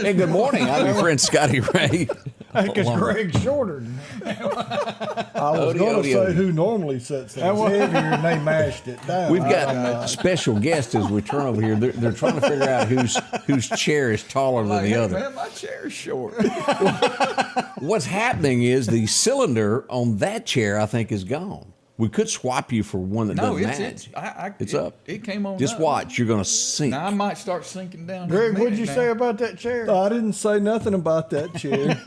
Hey, good morning. I'm your friend Scotty Ray. Because Greg's shorter than I was going to say who normally sits there. It's heavier and they mashed it down. We've got a special guest as we turn over here. They're trying to figure out whose chair is taller than the other. Man, my chair's short. What's happening is the cylinder on that chair, I think, is gone. We could swap you for one that doesn't match. It's up. It came on. Just watch. You're going to sink. Now I might start sinking down. Greg, what'd you say about that chair? I didn't say nothing about that chair.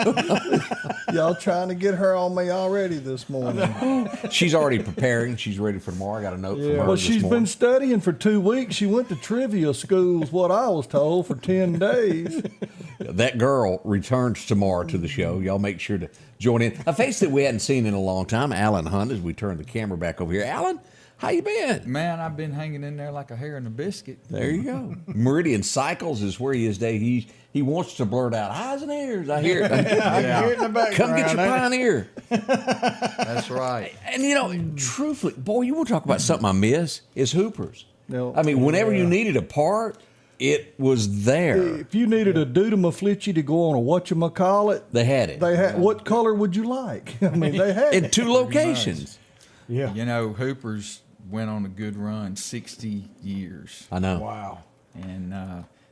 Y'all trying to get her on me already this morning. She's already preparing. She's ready for tomorrow. I got a note from her. Well, she's been studying for 2 weeks. She went to trivia schools, what I was told, for 10 days. That girl returns tomorrow to the show. Y'all make sure to join in. A face that we hadn't seen in a long time, Alan Hunt, as we turn the camera back over here. Alan, how you been? Man, I've been hanging in there like a hair in a biscuit. There you go. Meridian Cycles is where he is today. He wants to blurt out highs and airs. I hear it. I can hear it in the background. Come get your Pioneer. That's right. And you know, truthfully, boy, you want to talk about something I miss is Hoopers. No. I mean, whenever you needed a part, it was there. If you needed a Dudamaflichi to go on a whatchamacallit, They had it. they had. What color would you like? I mean, they had In it. 2 locations. Yeah. You know, Hooper's went on a good run, 60 years. I know. Wow. And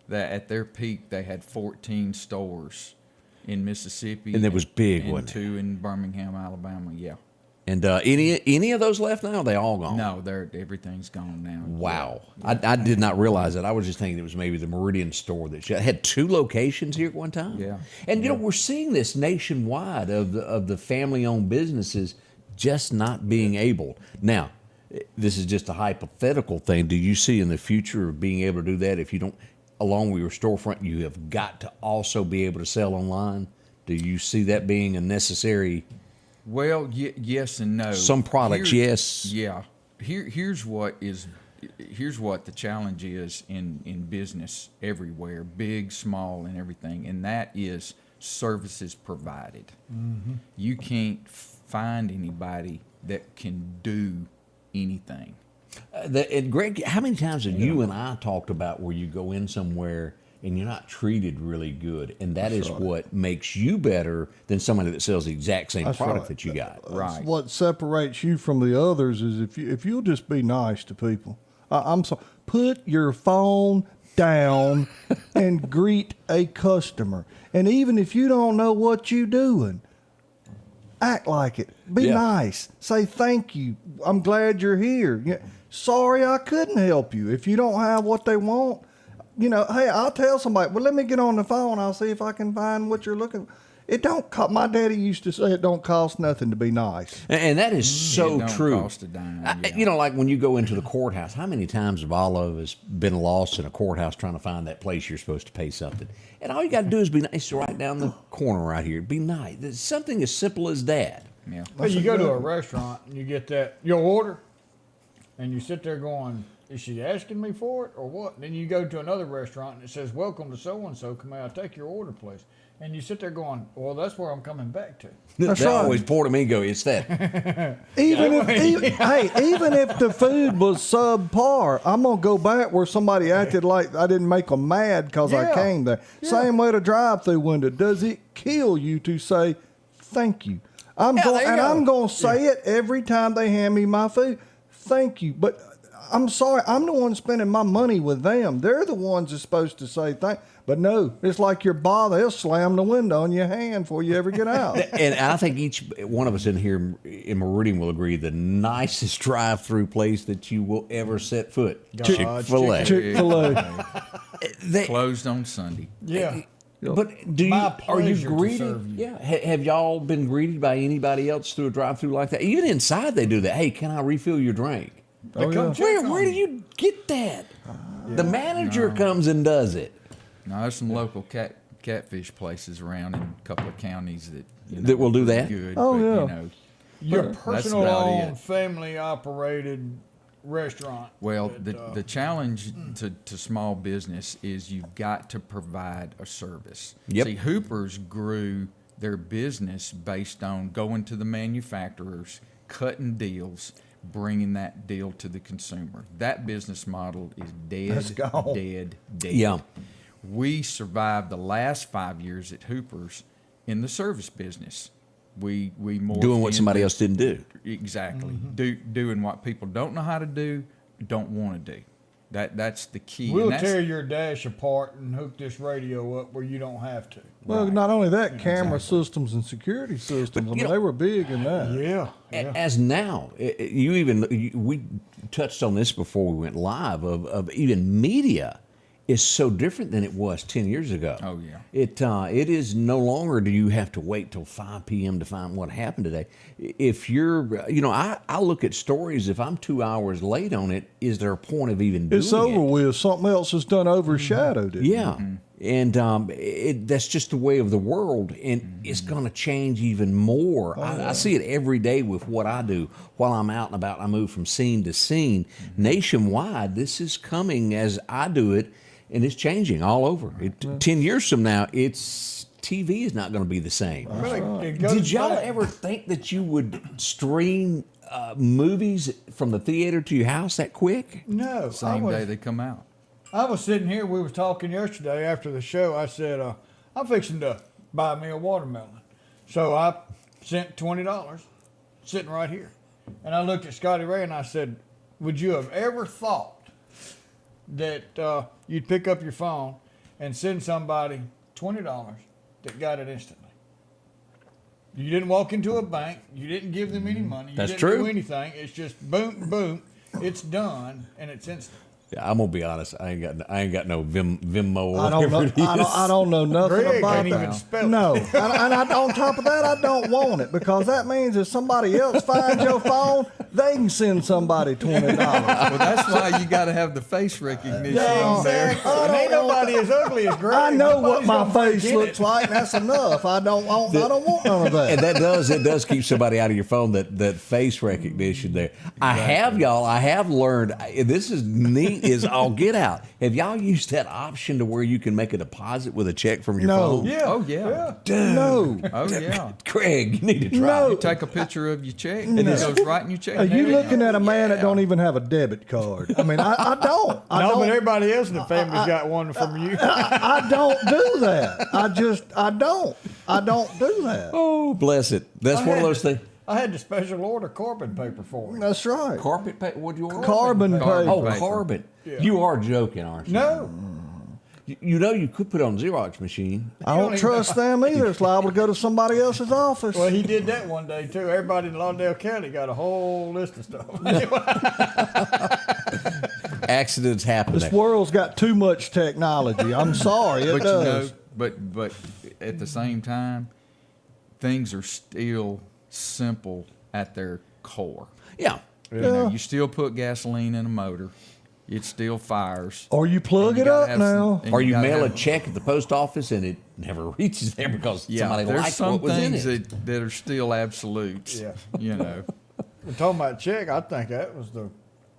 that at their peak, they had 14 stores in Mississippi. And it was big, and wasn't it? 2 in Birmingham, Alabama, yeah. And any of those left now? They all gone? No, everything's gone now. Wow. I did not realize that. I was just thinking it was maybe the Meridian store that had 2 locations here at one time. Yeah. And, you know, we're seeing this nationwide of the family-owned businesses just not being able. Now, this is just a hypothetical thing. Do you see in the future of being able to do that if you don't, along with your storefront, you have got to also be able to sell online? Do you see that being a necessary... Well, yes and no. Some products, yes. Yeah. Here's what the challenge is in business everywhere, big, small, and everything, and that is services provided. Mm-hmm. You can't find anybody that can do anything. And Greg, how many times have you and I talked about where you go in somewhere and you're not treated really good, and that's what makes you better than somebody that sells the exact same product that you got. Right. What separates you from the others is if you'll just be nice to people. I'm sorry. Put your phone down and greet a customer. And even if you don't know what you're doing, act like it. Be nice. Say thank you. I'm glad you're here. Sorry I couldn't help you. If you don't have what they want, you know, hey, I'll tell somebody, well, let me get on the phone. I'll see if I can find what you're looking for. It don't cost, my daddy used to say it don't cost nothing to be nice. And that is so It don't true. cost a dime, yeah. You know, like when you go into the courthouse, how many times have all of us been lost in a courthouse trying to find that place you're supposed to pay something? And all you got to do is be nice right down the corner right here. Be nice. It's something as simple as that. Yeah. Well, you go to a restaurant and you get your order, and you sit there going, is she asking me for it or what? Then you go to another restaurant and it says, welcome to so-and-so. Come out, take your order, please. And you sit there going, well, that's where I'm coming back to. That's They right. always pour to me and go, it's that. Even if the food was subpar, I'm going to go back where somebody acted like I didn't make them mad because I came there. Same way the drive-through window. Does it kill you to say thank you? I'm going to say it every time they hand me my food. Thank you. But I'm sorry, I'm the one spending my money with them. They're the ones that's supposed to say thank. But no, it's like your bother. They'll slam the window in your hand before you ever get out. And I think each one of us in here in Meridian will agree the nicest drive-through place that you will ever set foot. Chick-fil-A. Chick-fil-A. Closed on Sunday. Yeah. But do you My are you pleasure to greeted? serve you. Yeah. Have y'all been greeted by anybody else through a drive-through like that? Even inside, they do that. Hey, can I refill your drink? They come check Where on do you. you get that? The manager comes and does it. Now, there's some local catfish places around in a couple of counties that That will do pretty that? Good, Oh, but, yeah. You know, Your That's personal about owned, it. family operated restaurant. well, that, the challenge to small business is you've got to provide a service. Yep. See, Hooper's grew their business based on going to the manufacturers, cutting deals, bringing that deal to the consumer. That business model is That's dead, gone. dead. Yeah. We survived the last 5 years at Hooper's in the service business. We morphed Doing what somebody into- else didn't do. Exactly. Doing what people don't know how to do, don't want to do. That's the key. We'll and that's, tear your dash apart and hook this radio up where you don't have to. Well, not only that, camera systems and security systems. I mean, know- they were big in that. Yeah. As now, we touched on this before we went live. Of even media is so different than it was 10 years ago. Oh, yeah. It is no longer do you have to wait till 5 p.m. to find what happened today. If you're, I look at stories. If I'm 2 hours late on it, is there a point of even doing It's over it? with. Something else has done overshadowed it. Yeah. And that's just the way of the world, and it's going to change even more. I see it every day with what I do while I'm out and about. I move from scene to scene. Nationwide, this is coming as I do it, and it's changing all over. 10 years from now, TV is not going to be the same. It goes Did y'all back- ever think that you would stream movies from the theater to your house that quick? No. same day they come out. I was sitting here, we was talking yesterday after the show. I said, I'm fixing to buy me a watermelon. So I sent $20 sitting right here. And I looked at Scotty Ray and I said, would you have ever thought that you'd pick up your phone and send somebody $20 that got it instantly? You didn't walk into a bank. You didn't give them any money. You That's didn't true. do anything. It's just boom, boom. It's done, and it's instant. Yeah, I'm gonna be honest. I ain't got no Venmo. I don't know. whatever it is. I don't know nothing Greg about can't that. even spell it. No, and on top of that, I don't want it because that means if somebody else finds your phone, they can send somebody $20. Well, that's why you got to have the face recognition on there. And ain't nobody as ugly as Greg. I know what Nobody's my gonna break face in looks it. like. And that's enough. I don't want none of that. And it does keep somebody out of your phone, that face recognition there. I have learned, this is neat as all get out. Have y'all used that option to where you can make a deposit with a check from your No. phone? Yeah. Oh, yeah. No. Oh, yeah. Craig, you need to try No. You it. take a picture of your check, and it goes right in your check. Are you There looking go. at a man that Yeah. don't even have a debit card? I mean, I don't. I No, don't. but everybody else in the family's got one from you. I don't do that. I don't do that. Oh, bless it. That's one of those things. I had to special order carbon paper for it. That's right. Carpet paper? What'd you order? Carbon paper. Carbon Oh, paper. carbon. Yeah. You are joking, aren't you? No. You know you could put it on Xerox machine. I don't trust them either. It's liable to go to somebody else's office. Well, he did that one day too. Everybody in Lauderdale County got a whole list of stuff. Accidents happen. This world's got too much technology. I'm sorry, it But does. but at the same time, things are still simple at their core. Yeah. You know, you still put gasoline in a motor. It still fires. Or you plug And you it gotta up have now. and Or you gotta mail a have- check at the post office and it never reaches there because Yeah, somebody there's liked some what was in things it. that are still absolutes. Yeah. You know. We're talking about check. I think that was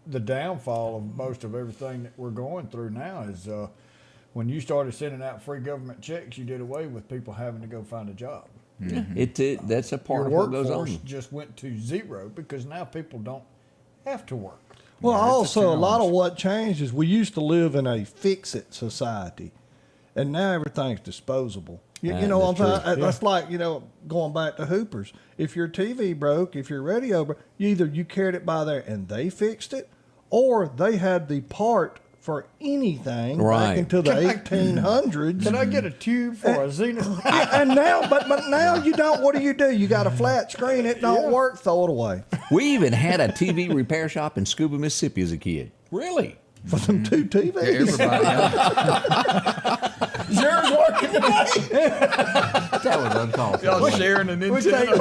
the downfall of most of everything that we're going through now is when you started sending out free government checks, you did away with people having to go find a job. Yeah, that's a part Your of what goes workforce on. just went to zero because now people don't have to work. Well, Yeah, it's a also, a lot of challenge. what changed is we used to live in a fix-it society, and now everything's disposable. You know what I'm that's saying? true. That's like, going back to Hooper's. If your TV broke, if your radio broke, either you carried it by there and they fixed it, or they had the part for anything Right. back into the 1800s. Can I get a tube for a Zenith? And now, but now you don't. What do? You got a flat screen. It don't work. Throw it away. We even had a TV repair shop in Scuba, Mississippi as a kid. Really? For them two TVs. Everybody. yours working today? That was uncalled for. Y'all sharing an We take antenna.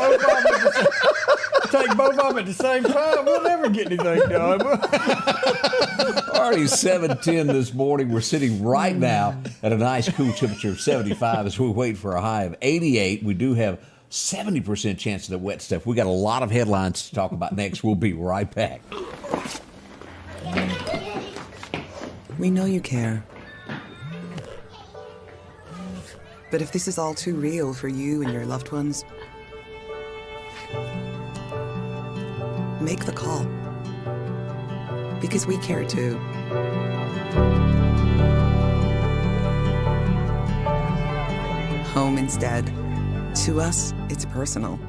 both of them at the same time. We'll never get anything done. Already 7:10 this morning. We're sitting right now at a nice cool temperature of 75 as we wait for a high of 88. We do have 70% chance of the wet stuff. We got a lot of headlines to talk about next. We'll be right back. We know you care. But if this is all too real for you and your loved ones, make the call. Because we care too. Home instead. To us, it's personal.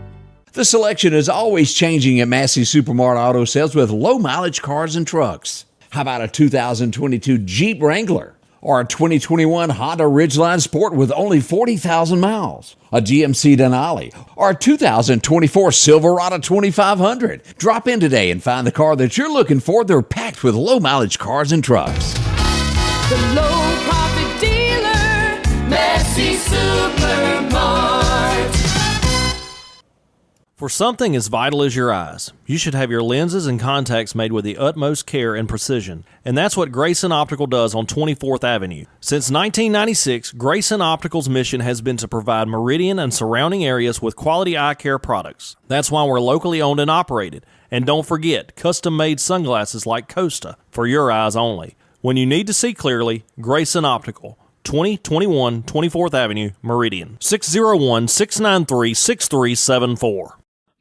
The selection is always changing at Massey Supermart Auto Sales with low mileage cars and trucks. How about a 2022 Jeep Wrangler or a 2021 Honda Ridgeline Sport with only 40,000 miles? A GMC Denali or a 2024 Silverado 2500? Drop in today and find the car that you're looking for. They're packed with low mileage cars and trucks. The low profit dealer, Massey Supermart. For something as vital as your eyes, you should have your lenses and contacts made with the utmost care and precision. And that's what Grayson Optical does on 24th Avenue. Since 1996, Grayson Optical's mission has been to provide Meridian and surrounding areas with quality eye care products. That's why we're locally owned and operated. And don't forget, custom-made sunglasses like Costa for your eyes only. When you need to see clearly, Grayson Optical. 2021 24th Avenue, Meridian. 601-693-6374.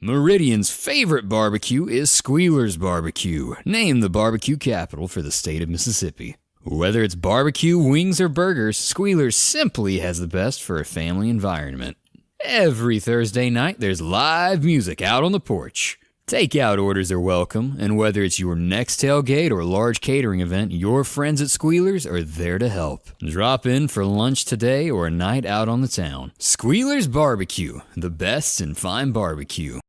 Meridian's favorite barbecue is Squealer's Barbecue, named the barbecue capital for the state of Mississippi. Whether it's barbecue, wings, or burgers, Squealer's simply has the best for a family environment. Every Thursday night, there's live music out on the porch. Takeout orders are welcome, and whether it's your next tailgate or large catering event, your friends at Squealer's are there to help. Drop in for lunch today or a night out on the town. Squealer's Barbecue, the best in fine barbecue.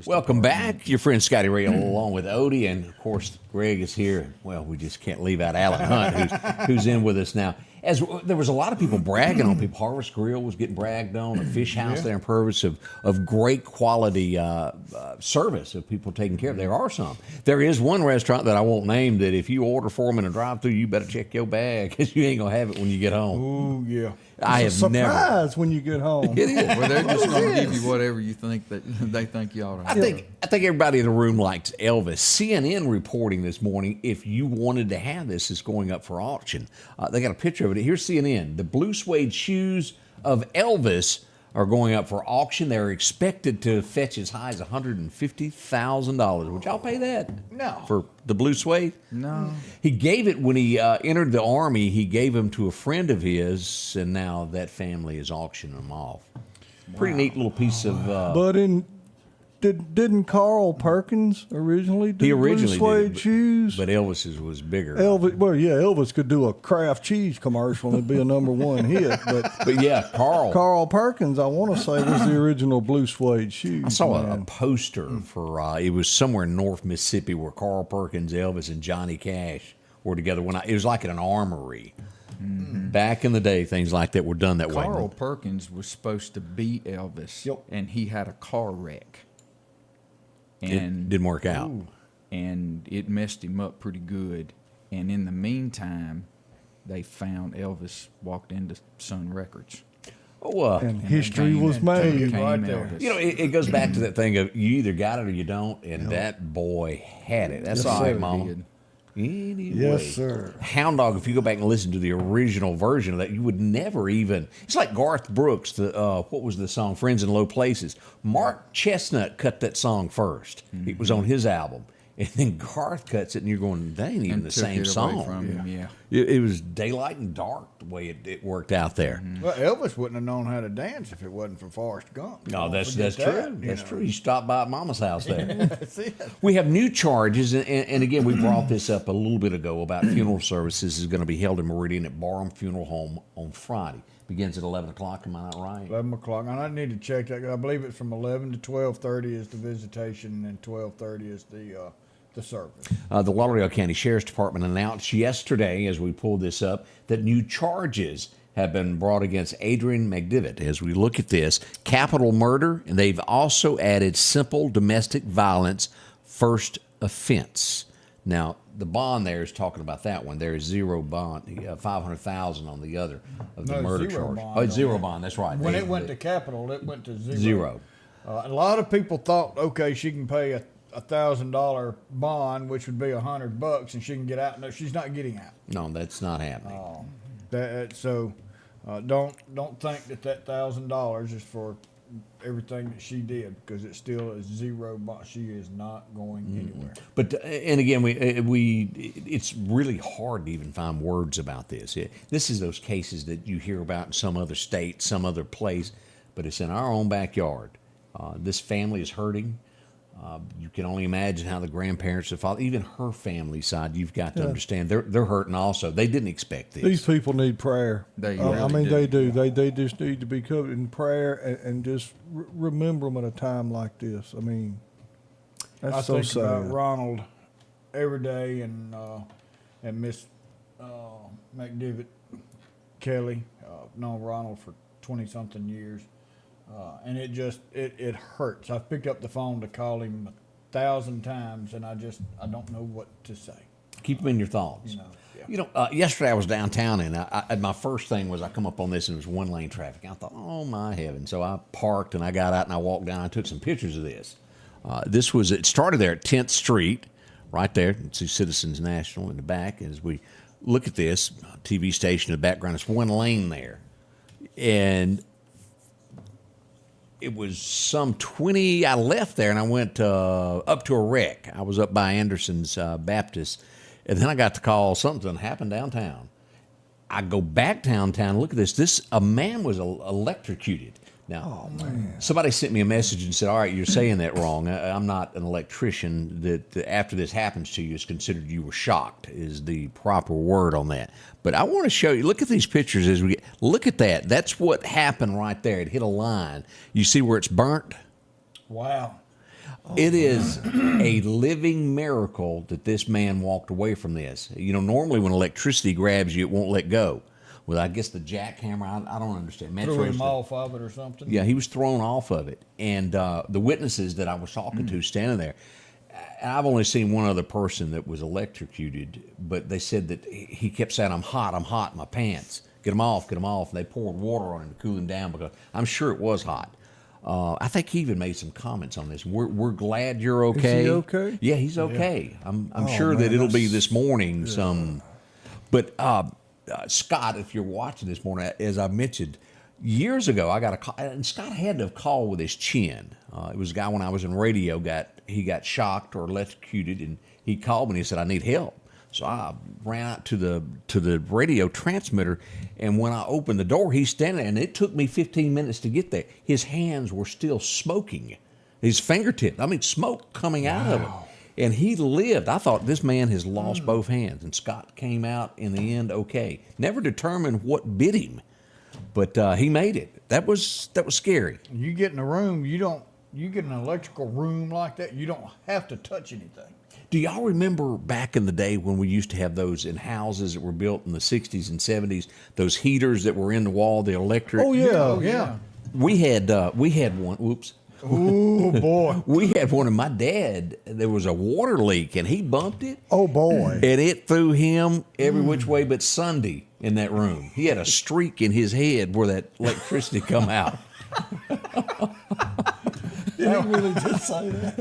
Welcome back. Your friend Scotty Ray along with Odie, and of course Greg is here. Well, we just can't leave out Alan Hunt, who's in with us now. As there was a lot of people bragging on people. Harvest Grill was getting bragged on. A fish house there in Purvis of great quality service of people taking care of. There are some. There is one restaurant that I won't name that if you order for them in a drive-thru, you better check your bag because you ain't gonna have it when you get home. Oh yeah. I It's have a never. surprise when you get home. It is. Well, they're just going to give you whatever you think that they think you ought to I have. think everybody in the room likes Elvis. CNN reporting this morning, if you wanted to have this, is going up for auction. They got a picture of it. Here's CNN. The blue suede shoes of Elvis are going up for auction. They're expected to fetch as high as $150,000. Would y'all pay that? No. For the blue suede? No. He gave it when he entered the Army. He gave them to a friend of his, and now that family is auctioning them off. Pretty neat little piece of... But didn't Carl Perkins originally do he originally blue suede did it, shoes? but Elvis's was bigger. Elvis could do a Kraft cheese commercial and it'd be a number one hit. But yeah, Carl Perkins, I want to say, was the original blue suede shoes. I saw a man. poster for it was somewhere in North Mississippi where Carl Perkins, Elvis, and Johnny Cash were together. It was like at an armory. Back in the day, things like that were done that way. Carl Perkins was supposed to be Elvis, Yep. and he had a car wreck. It And didn't work out. and it messed him up pretty good. And in the meantime, they found Elvis walked into Sun Records. Oh, And history became- was made. became Right there. Elvis. you know, it goes back to that thing of you either got it or you don't, and that boy had it. That's Yes, all right, sir. Mama. Did. Anyway. Yes, sir. Hound Dog, if you go back and listen to the original version of that, you would never even... It's like Garth Brooks, what was the song, Friends in Low Places. Mark Chestnut cut that song first. It was on his album. And then Garth cuts it, and you're going, that ain't even And the took same it away song. from him, yeah. It was daylight and dark the way it worked out there. Well, Elvis wouldn't have known how to dance if it wasn't for Forrest Gump. You No, don't that's forget true. that, That's you true. know. He stopped by at Mama's house there. That's it. We have new charges, and again, we brought this up a little bit ago about funeral services is going to be held in Meridian at Barham Funeral Home on Friday. Begins at 11 o'clock, am I not right? 11 o'clock. And I need to check that. 'Cause I believe it's from 11 to 12:30 is the visitation, and 12:30 is the service. The Lauderdale County Sheriff's Department announced yesterday, as we pulled this up, that new charges have been brought against Adrian McDivitt. As we look at this, capital murder, and they've also added simple domestic violence first offense. Now, the bond there is talking about that one. There is zero bond, $500,000 on the other of the murder zero charge. bond Oh, it's on zero that. bond. That's right. When it went to capital, it went to zero. Zero. A lot of people thought, okay, she can pay a $1,000 bond, which would be $100, and she can get out. No, she's not getting out. No, that's not happening. Don't think that $1,000 is for everything that she did, because it still is zero bond. She is not going anywhere. But and again, it's really hard to even find words about this. This is those cases that you hear about in some other state, some other place, but it's in our own backyard. This family is hurting. You can only imagine how the grandparents, the father, even her family side, you've got to understand they're hurting also. They didn't expect this. These people need prayer. They I really mean, do. they do. They just need to be covered in prayer and just remember them at a time like this. I mean, that's I so think sad. about Ronald every day, and Miss McDivitt Kelly. Known Ronald for 20-something years. And it hurts. I've picked up the phone to call him 1,000 times, and I don't know what to say. Keep them in your thoughts. Yesterday I was downtown, and my first thing was I come up on this, and it was one-lane traffic. I thought, oh, my heaven. So I parked, and I got out, and I walked down. I took some pictures of this. It started there at 10th Street, right there. It's Citizens National in the back. As we look at this, TV station in the background, it's one lane there. And it was some 20. I left there and I went up to a wreck. I was up by Anderson's Baptist, and then I got the call something happened downtown. I go back downtown. Look at this. A man was electrocuted. Now, somebody sent me a message and said, "All right, you're saying that wrong. I'm not an electrician. That after this happens to you, it's considered you were shocked is the proper word on that." But I want to show you. Look at these pictures as we get. Look at that. That's what happened right there. It hit a line. You see where it's burnt? Wow. It is a living miracle that this man walked away from this. Normally when electricity grabs you, it won't let go. Well, I guess the jackhammer, I don't understand. Threw him off of it or something. Yeah, he was thrown off of it. And the witnesses that I was talking to standing there, I've only seen one other person that was electrocuted, but they said that he kept saying, I'm hot in my pants. Get him off. And they poured water on him to cool him down because I'm sure it was hot. I think he even made some comments on this. We're glad you're okay. Is he okay? Yeah, he's okay. I'm sure that it'll be this morning some. But Scott, if you're watching this morning, as I mentioned, years ago I got a call, and Scott had to have called with his chin. It was a guy when I was in radio, he got shocked or electrocuted, and he called me and he said, I need help. So I ran out to the radio transmitter, and when I opened the door, he's standing there, and it took me 15 minutes to get there. His hands were still smoking. His fingertips, smoke coming out of him. And he lived. I thought this man has lost both hands, and Scott came out in the end okay. Never determined what bit him, but he made it. That was scary. You get in a room, you get an electrical room like that, you don't have to touch anything. Do y'all remember back in the day when we used to have those in houses that were built in the 60s and 70s, those heaters that were in the wall, the electric? Oh, yeah. Yeah. We had one. Whoops. Oh, boy. We had one of my dad. There was a water leak, and he bumped it. Oh, boy. And it threw him every which way but Sunday in that room. He had a streak in his head where that electricity come out. Did he really just say that?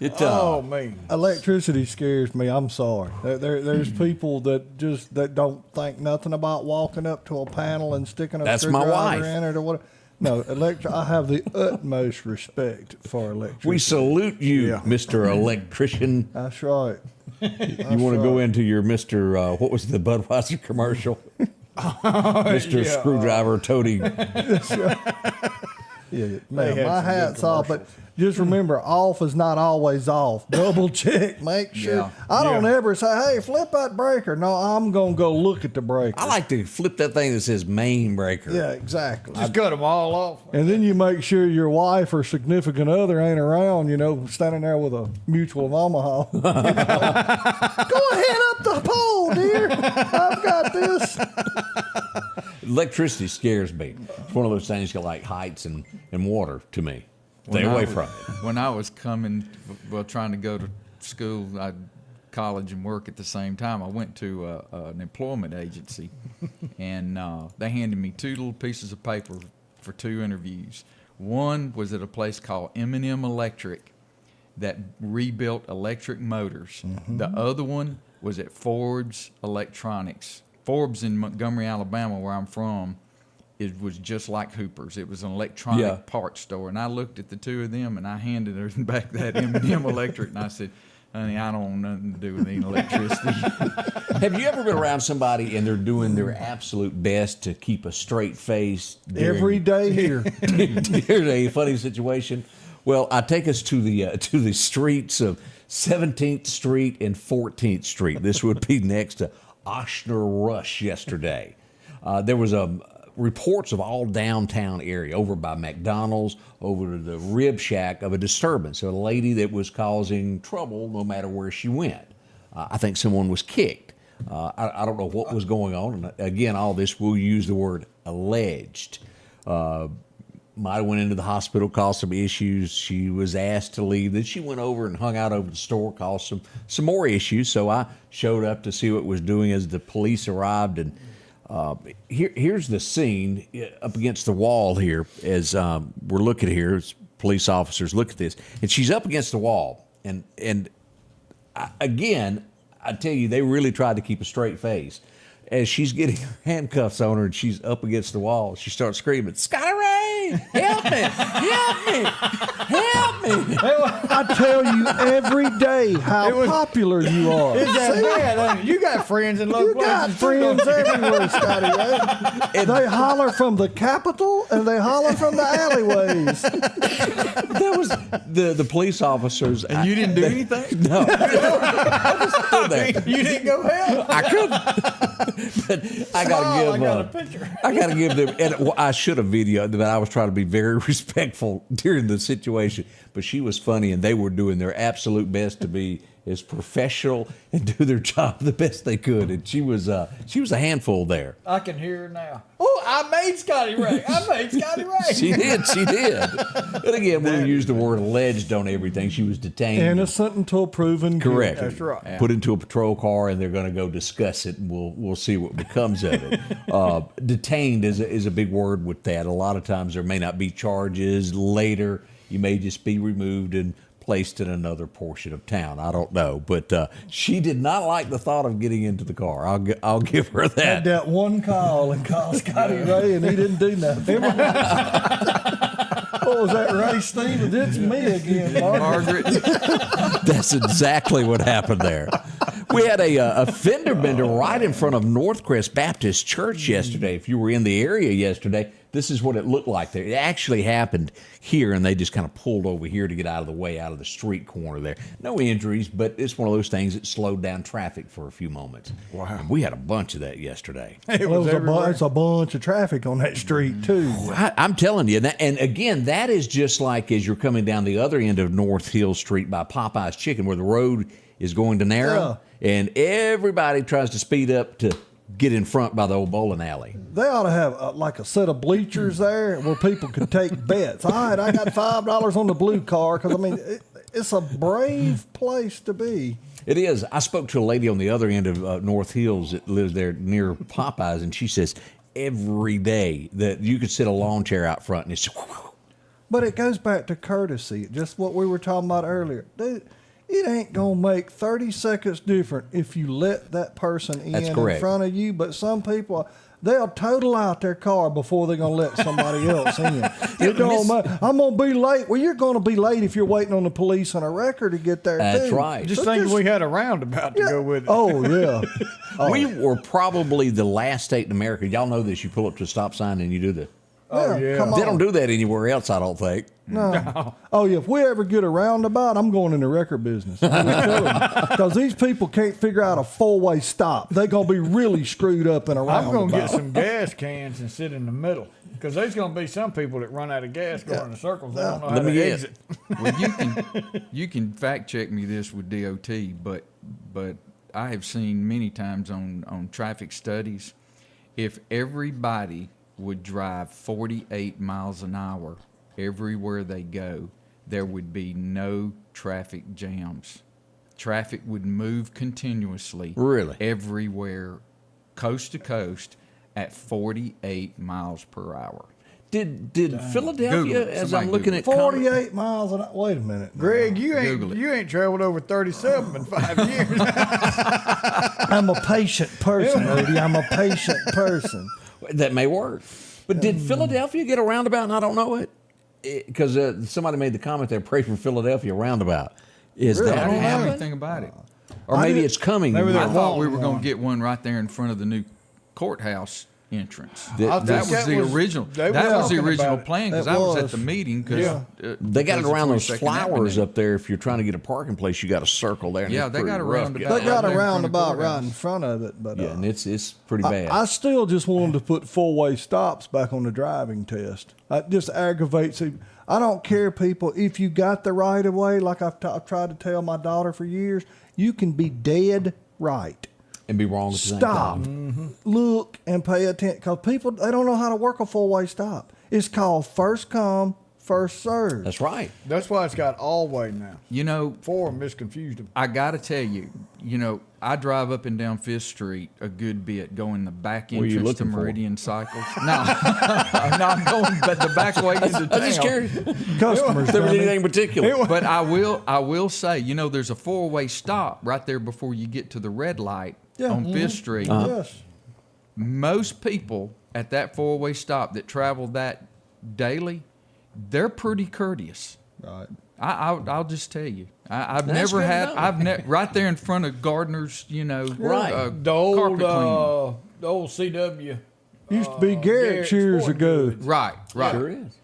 It did. Oh, man. Electricity scares me. I'm sorry. There's people that don't think nothing about walking up to a panel and sticking a That's my screwdriver wife. in it or whatever. No, I have the utmost respect for electricity. We salute you, Mr. Electrician. That's right. You want to go into your Mr. What was the Budweiser commercial? Mr. Screwdriver Toady. Yeah, They man, had my some good hat's off, but commercials. just remember, off is not always off. Double check, make sure. Yeah. I don't ever say, hey, flip that breaker. No, I'm going to go look at the breaker. I like to flip that thing that says main breaker. Yeah, exactly. Just cut them all off. And then you make sure your wife or significant other ain't around, standing there with a mutual of Omaha. Go ahead up the pole, this? Electricity scares me. It's one of those things like heights and water to me. Stay away from it. When I was trying to go to school, college and work at the same time, I went to an employment agency, and they handed me 2 little pieces of paper for 2 interviews. One was at a place called M&M Electric that rebuilt electric motors. The other one was at Forbes Electronics. Forbes in Montgomery, Alabama, where I'm from, it was just like Hooper's. It was an electronic parts store. And I looked at the 2 of them, and I handed her back that M&M Electric, and I said, honey, I don't want nothing to do with any electricity. Have you ever been around somebody and they're doing their absolute best to keep a straight face? Every day here. Here's a funny situation. Well, I take us to the streets of 17th Street and 14th Street. This would be next to Ochsner Rush yesterday. There was reports of all downtown area over by McDonald's, over to the Rib Shack of a disturbance, a lady that was causing trouble no matter where she went. I think someone was kicked. I don't know what was going on. And again, all this, we'll use the word alleged. Might have went into the hospital, caused some issues. She was asked to leave. Then she went over and hung out over the store, caused some more issues. So I showed up to see what it was doing as the police arrived. And here's the scene up against the wall here as we're looking here as police officers look at this. And she's up against the wall. And again, I tell you, they really tried to keep a straight face. As she's getting her handcuffs on her and she's up against the wall, she starts screaming, "Scotty Ray, help me, help me, help me." I tell you every day how popular you are. Is that bad? Ain't it? You got friends in low You got places. too, friends don't you? everywhere, Scotty Ray. They holler from the Capitol and they holler from the alleyways. That was the police officers. And you didn't do anything? No. I just stood there. You didn't go help. I couldn't. But I gotta give them, and I should have videoed, but I was trying to be very respectful during the situation. But she was funny, and they were doing their absolute best to be as professional and do their job the best they could. And she was a handful there. I can hear her now. Oh, I made Scotty Ray. I made Scotty Ray. She did. And again, we'll use the word alleged on everything. She was detained. Innocent until proven guilty. Correct. That's right. Yeah. Put into a patrol car, and they're going to go discuss it, and we'll see what becomes of it. Detained is a big word with that. A lot of times there may not be charges. Later, you may just be removed and placed in another portion of town. I don't know, but she did not like the thought of getting into the car. I'll give her that. Had that one call and called Scotty Ray, and he didn't do nothing. What was that, Ray Stevens? It's me again, Margaret. That's exactly what happened there. We had a fender bender right in front of Northcrest Baptist Church yesterday. If you were in the area yesterday, this is what it looked like there. It actually happened here, and they just kind of pulled over here to get out of the way, out of the street corner there. No injuries, but it's one of those things that slowed down traffic for a few moments. Wow. And we had a bunch of that yesterday. It's a bunch of traffic on that street, too. I'm telling you, and again, that is just like as you're coming down the other end of North Hill Street by Popeye's Chicken, where the road is going to narrow, and everybody tries to speed up to get in front by the old bowling alley. They ought to have like a set of bleachers there where people could take bets. All right, I got $5 on the blue car, because, I mean, it's a brave place to be. It is. I spoke to a lady on the other end of North Hills that lives there near Popeyes, and she says every day that you could sit a lawn chair out front and it's... But it goes back to courtesy, just what we were talking about earlier. Dude, it ain't going to make 30 seconds different if you let that person in front of you. But some people, they'll total out their car before they're going to let somebody else in. It don't matter. I'm going to be late. Well, you're going to be late if you're waiting on the police and a wrecker to get there, That's too. right. Just think we had a roundabout to go with it. Oh, yeah. We were probably the last state in America. Y'all know this. You pull up to a stop sign and you do the... Oh, yeah. Come on. They don't do that anywhere else, I don't think. No. Oh, yeah. If we ever get a roundabout, I'm going in the record business. Because these people can't figure out a four-way stop. They're going to be really screwed up in a roundabout. I'm going to get some gas cans and sit in the middle. Because there's going to be some people that run out of gas going in circles. They don't know how to exit. Well, you can fact check me this with DOT, but I have seen many times on traffic studies. If everybody would drive 48 miles an hour everywhere they go, there would be no traffic jams. Traffic would move continuously. Really? Everywhere, coast to coast, at 48 miles per hour. Did Philadelphia, Google it. as Somebody I'm looking Google at 48 miles an hour. Wait a minute. Greg, Google it. you ain't traveled over 37 in 5 years. I'm a patient person, Odie. I'm a patient person. that may work. But did Philadelphia get a roundabout and I don't know it? Because somebody made the comment there, pray for Philadelphia roundabout. Is Really? I that don't have happening? anything about it. Or maybe it's coming. Maybe they're I thought we were wanting going one. to get one right there in front of the new courthouse entrance. That- I That think was that the was- original. they were That was the talking original about it. plan because It I was at was. the meeting. Cause, Yeah. They got it because of around those 22nd flowers Avenue. up there. If you're trying to get a parking place, you got to circle there. and Yeah, it's they got pretty a rough. roundabout. They got a Right there in front of the roundabout right courthouse. in front of it, but Yeah, and it's pretty bad. I still just want them to put four-way stops back on the driving test. It just aggravates me. I don't care, people. If you got the right of way, like I've tried to tell my daughter for years, you can be dead right. and be wrong at the same Stop, time. look, and pay attention. Because people, they don't know how to work a four-way stop. It's called first come, first serve. That's right. That's why it's got all way now. You know, Four of them just confused them. I got to tell you, I drive up and down Fifth Street a good bit, going the back What are you entrance to looking for? Meridian Cycles. No, I'm not going but the back way into town. I'm just curious. Customers, If there was dummy. anything particular. But I will say, there's a four-way stop right there before you get to the red light Yeah. on Fifth Street. Yes. Most people at that four-way stop that travel that daily, they're pretty courteous. Right. I'll just tell you, I've That's never good had. to know. Right there in front of Gardner's, Right. The old, carpet cleaning. the old CW. Used to be Garrett's years Sporting ago. Goods. Right. Sure is.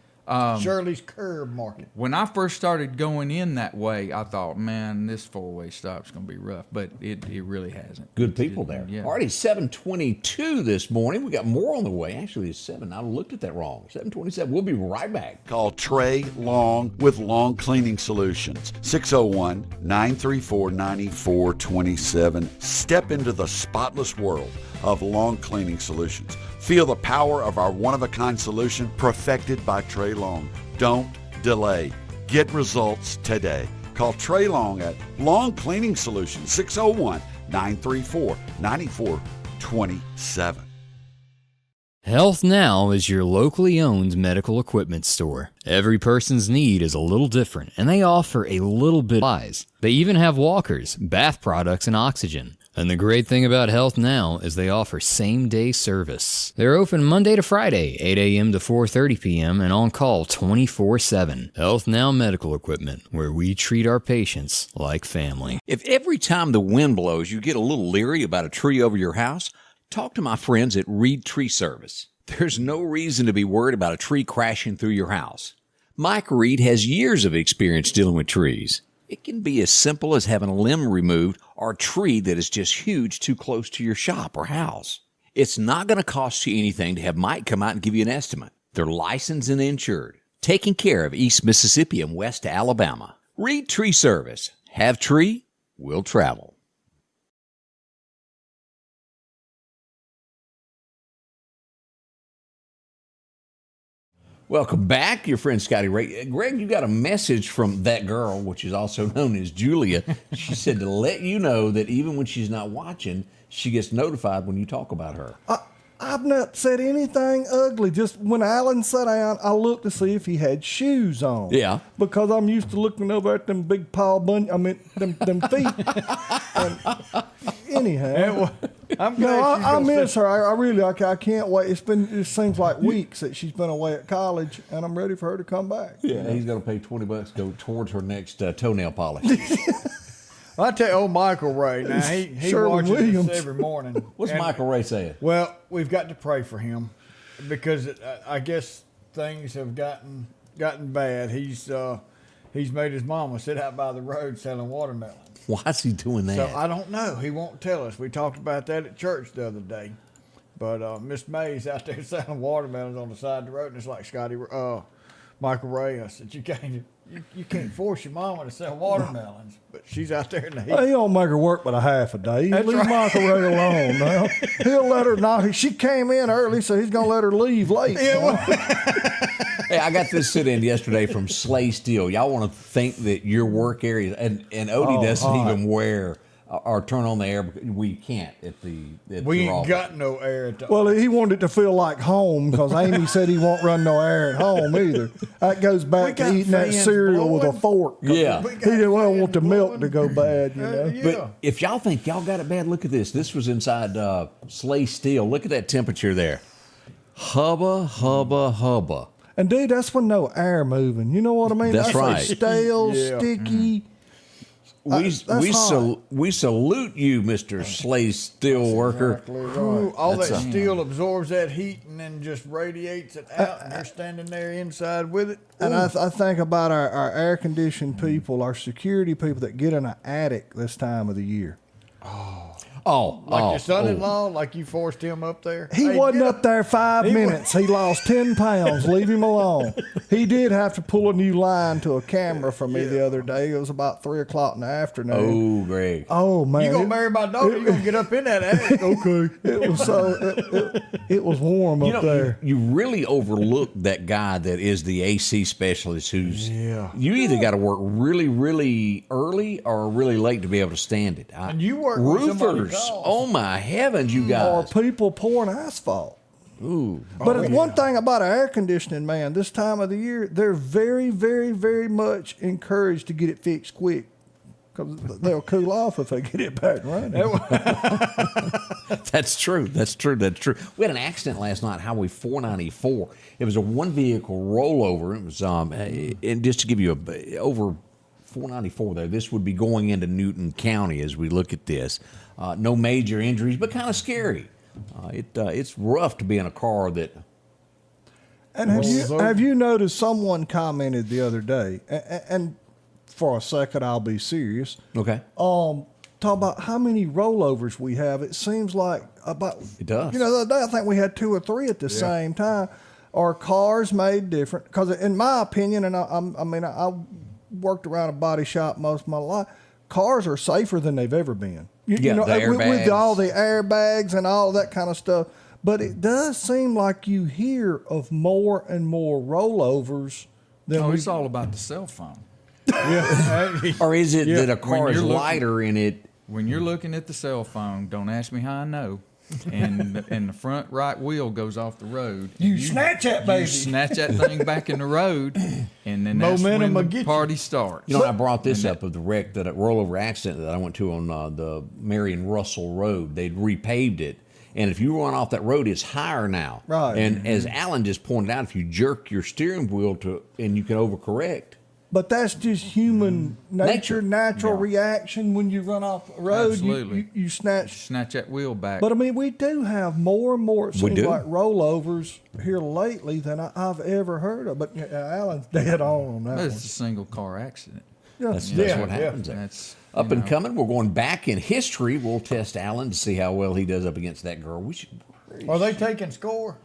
Shirley's Curb Market. When I first started going in that way, I thought, man, this four-way stop's going to be rough, but it really hasn't. Good people there. Yeah. Already 7:22 this morning. We got more on the way. Actually, it's 7. I looked at that wrong. 7:27. We'll be right back. Call Trey Long with Long Cleaning Solutions. 601-934-9427. Step into the spotless world of Long Cleaning Solutions. Feel the power of our one-of-a-kind solution perfected by Trey Long. Don't delay. Get results today. Call Trey Long at Long Cleaning Solutions, 601-934-9427. Health Now is your locally owned medical equipment store. Every person's need is a little different, and they offer a little bit of supplies. They even have walkers, bath products, and oxygen. And the great thing about Health Now is they offer same-day service. They're open Monday to Friday, 8 a.m. to 4:30 p.m., and on call 24/7. Health Now Medical Equipment, where we treat our patients like family. If every time the wind blows you get a little leery about a tree over your house, talk to my friends at Reed Tree Service. There's no reason to be worried about a tree crashing through your house. Mike Reed has years of experience dealing with trees. It can be as simple as having a limb removed or a tree that is just huge too close to your shop or house. It's not going to cost you anything to have Mike come out and give you an estimate. They're licensed and insured, taking care of East Mississippi and West Alabama. Reed Tree Service. Have tree, will travel. Welcome back, your friend Scotty Ray. Greg, you got a message from that girl, which is also known as Julia. She said to let you know that even when she's not watching, she gets notified when you talk about her. I've not said anything ugly. Just when Alan sat down, I looked to see if he had shoes on. Yeah. Because I'm used to looking over at them big Paul Bunyan, them feet. And anyhow. I'm glad No, she's I gonna miss sit- her. I really, I can't wait. It seems like weeks that she's been away at college, and I'm ready for her to come back. Yeah, he's going to pay $20 to go towards her next toenail polish. I tell you, old Michael Ray, now he Shirley watches Williams. us every morning. What's And- Michael Ray saying? Well, we've got to pray for him because I guess things have gotten bad. He's made his mama sit out by the road selling watermelon. Why is he doing that? So I don't know. He won't tell us. We talked about that at church the other day. But Miss May's out there selling watermelons on the side of the road, and it's like Michael Ray. I said, you can't You can't force your mama to sell watermelons, but she's out there in the heat. He don't make her work but a half a day. That's Leave right. Michael Ray alone now. He'll let her know. She came in early, so he's gonna let her leave late. Hey, I got this sit-in yesterday from Slay Steel. Y'all want to think that your work area, and Odie doesn't even wear or turn on the air. We can't at the We the ain't office. got no air at the Well, he wanted it to feel like home because Amy said he won't run no air at home either. That goes We back to got eating that fans cereal with a blowing. fork. Yeah. We He got didn't fans want the milk to blowing. go bad, you know. Yeah. But if y'all think y'all got it bad, look at this. This was inside Slay Steel. Look at that temperature there. Hubba, hubba, hubba. And dude, that's when no air moving. You know what I mean? That's right. Like stale, Yeah. sticky. We that's hot. we salute you, Mr. Slay Steel worker. Exactly right. All That's that a- steel absorbs that heat and then just radiates it out, and you're standing there inside with it. And I think about our air conditioned people, our security people that get in an attic this time of the year. Like your son-in-law, like you forced him up there. He Hey, wasn't get up there 5 minutes. He lost 10 pounds. Leave him alone. He did have to pull a new line to a camera for me the other day. It was about 3 o'clock in the afternoon. Oh, Greg. Oh, man. You gonna marry my daughter? You gonna get up in that attic? Okay. It was it was warm You up know, there. you really overlook that guy that is the AC specialist who's you either got to work really, really early or really late to be able to stand it. And you work when somebody roofers. calls. Oh my heavens, you Or guys. people pouring asphalt. Ooh. But one thing about air conditioning, man, this time of the year, they're very, very, very much encouraged to get it fixed quick because they'll cool off if they get it back running. That's true. That's true. That's true. We had an accident last night, Highway 494. It was a one vehicle rollover. It was and just to give you over 494 there. This would be going into Newton County as we look at this. No major injuries, but kind of scary. It's rough to be in a car that. And have you noticed someone commented the other day, and for a second I'll be serious. Okay. Talk about how many rollovers we have. It seems like about It does. You know, the other day I think we had 2 or 3 at the same time. Are cars made different? Because in my opinion, and I worked around a body shop most of my life. Cars are safer than they've ever been. Yeah, the airbags. With all the airbags and all that kind of stuff. But it does seem like you hear of more and more rollovers than Oh, we. it's all about the cell phone. Or is it that a When car is you're looking- lighter in it? When you're looking at the cell phone, don't ask me how I know. And the front right wheel goes off the road. You snatch that baby. You snatch that thing back in the road, and then that's Momentum will when get the you. party starts. You know, I brought this up of the wreck, that rollover accident that I went to on the Marion Russell Road. They'd repaved it. And if you run off that road, it's higher now. Right. And as Alan just pointed out, if you jerk your steering wheel and you can overcorrect. But that's just human nature, natural Yeah. reaction when you run off the road. Absolutely. You snatch. Snatch that wheel back. But I mean, we do have more and more, it We seems do. like, rollovers here lately than I've ever heard of. But Alan's dead on that It's one. a single car accident. Yeah. That's Yeah, what yeah. happens there. That's Up you and know. coming, we're going back in history. We'll test Alan to see how well he does up against that girl. We should. Are they taking score?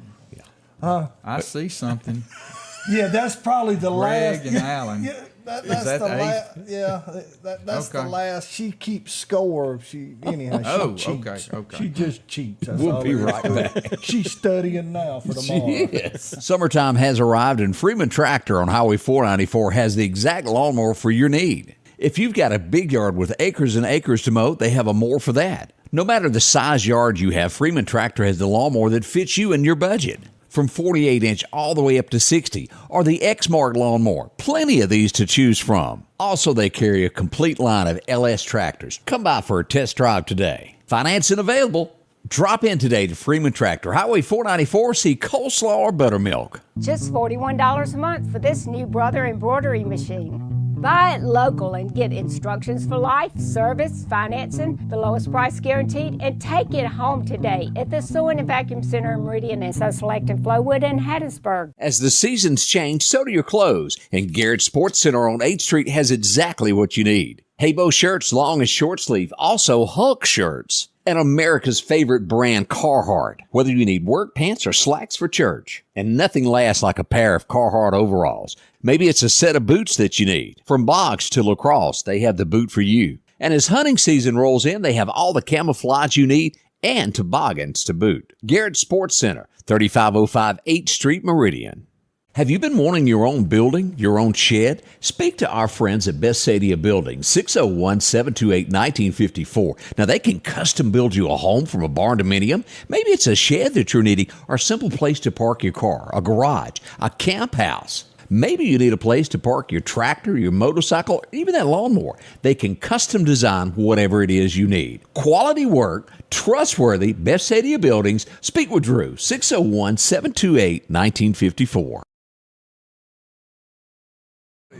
I see something. Yeah, that's probably the Greg last. and Alan. Yeah, that's that the the last. Yeah, that's the Okay. last. She keeps score. Anyhow. She Oh, cheats. okay. She just cheats. That's We'll all be there is right to it. She's studying now for tomorrow. Yes. Summertime has arrived, and Freeman Tractor on Highway 494 has the exact lawnmower for your need. If you've got a big yard with acres and acres to mow, they have a mower for that. No matter the size yard you have, Freeman Tractor has the lawnmower that fits you and your budget. From 48-inch all the way up to 60, or the X-Mark lawnmower. Plenty of these to choose from. Also, they carry a complete line of LS tractors. Come by for a test drive today. Financing available. Drop in today to Freeman Tractor, Highway 494, see coleslaw or buttermilk. Just $41 a month for this new Brother embroidery machine. Buy it local and get instructions for life, service, financing, the lowest price guaranteed, and take it home today at the Sewing and Vacuum Center in Meridian and Select in Flowood and Hattiesburg. As the seasons change, so do your clothes, and Garrett Sports Center on 8th Street has exactly what you need. Haybo shirts, long and short sleeve, also Hulk shirts, and America's favorite brand, Carhartt. Whether you need work pants or slacks for church, and nothing lasts like a pair of Carhartt overalls. Maybe it's a set of boots that you need. From box to lacrosse, they have the boot for you. And as hunting season rolls in, they have all the camouflage you need and toboggans to boot. Garrett Sports Center, 3505 8th Street, Meridian. Have you been wanting your own building, your own shed? Speak to our friends at Best Sadia Building, 601-728-1954. Now, they can custom build you a home from a barn dominium. Maybe it's a shed that you're needing or a simple place to park your car, a garage, a camp house. Maybe you need a place to park your tractor, your motorcycle, or even that lawnmower. They can custom design whatever it is you need. Quality work, trustworthy, Best Sadia Buildings. Speak with Drew, 601-728-1954.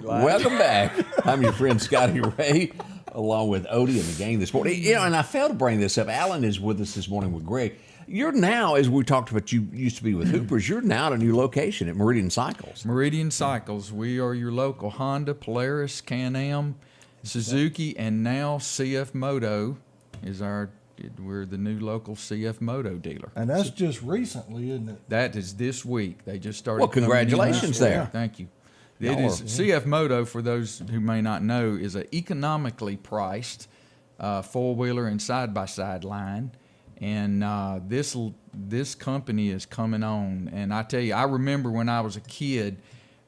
Welcome back. I'm your friend Scotty Ray, along with Odie and the gang this morning. You know, and I failed to bring this up. Alan is with us this morning with Greg. You're now, as we talked about, you used to be with Hoopers. You're now at a new location at Meridian Cycles. Meridian Cycles. We are your local Honda, Polaris, Can-Am, Suzuki, and now CF Moto is we're the new local CF Moto dealer. And that's just recently, isn't it? That is this week. They just started. Well, congratulations there. Yeah, thank you. It is CF Moto, for those who may not know, is an economically priced four-wheeler and side-by-side line. And this company is coming on. And I tell you, I remember when I was a kid,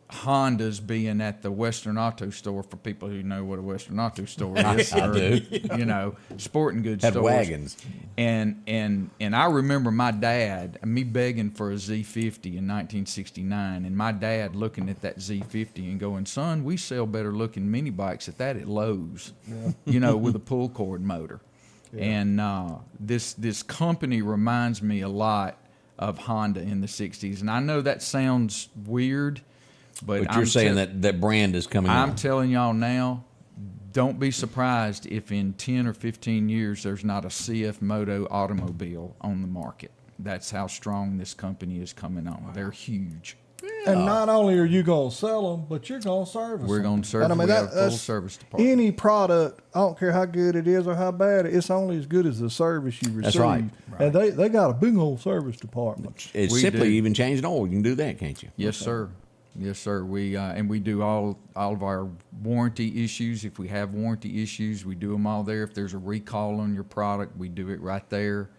Hondas being at the Western Auto Store, for people who know what a Western Auto Store is. I do. You know, sporting goods Had stores. wagons. And I remember my dad, me begging for a Z50 in 1969, and my dad looking at that Z50 and going, "Son, we sell better looking mini bikes at Lowe's, you know, with a pull cord motor." Yeah. And this company reminds me a lot of Honda in the 60s. And I know that sounds weird, but you're saying that brand is coming I'm on. telling y'all now, don't be surprised if in 10 or 15 years there's not a CF Moto automobile on the market. That's how strong this company is coming on. They're huge. And not only are you going to sell them, but you're going to service them. We're going to service them. We have a full service department. Any product, I don't care how good it is or how bad it's only as good as the service you receive. That's right. And they got a big old service department. It's simply even changing oil. You can do that, can't you? Yes, sir. Yes, sir. We and we do all of our warranty issues. If we have warranty issues, we do them all there. If there's a recall on your product, we do it right there.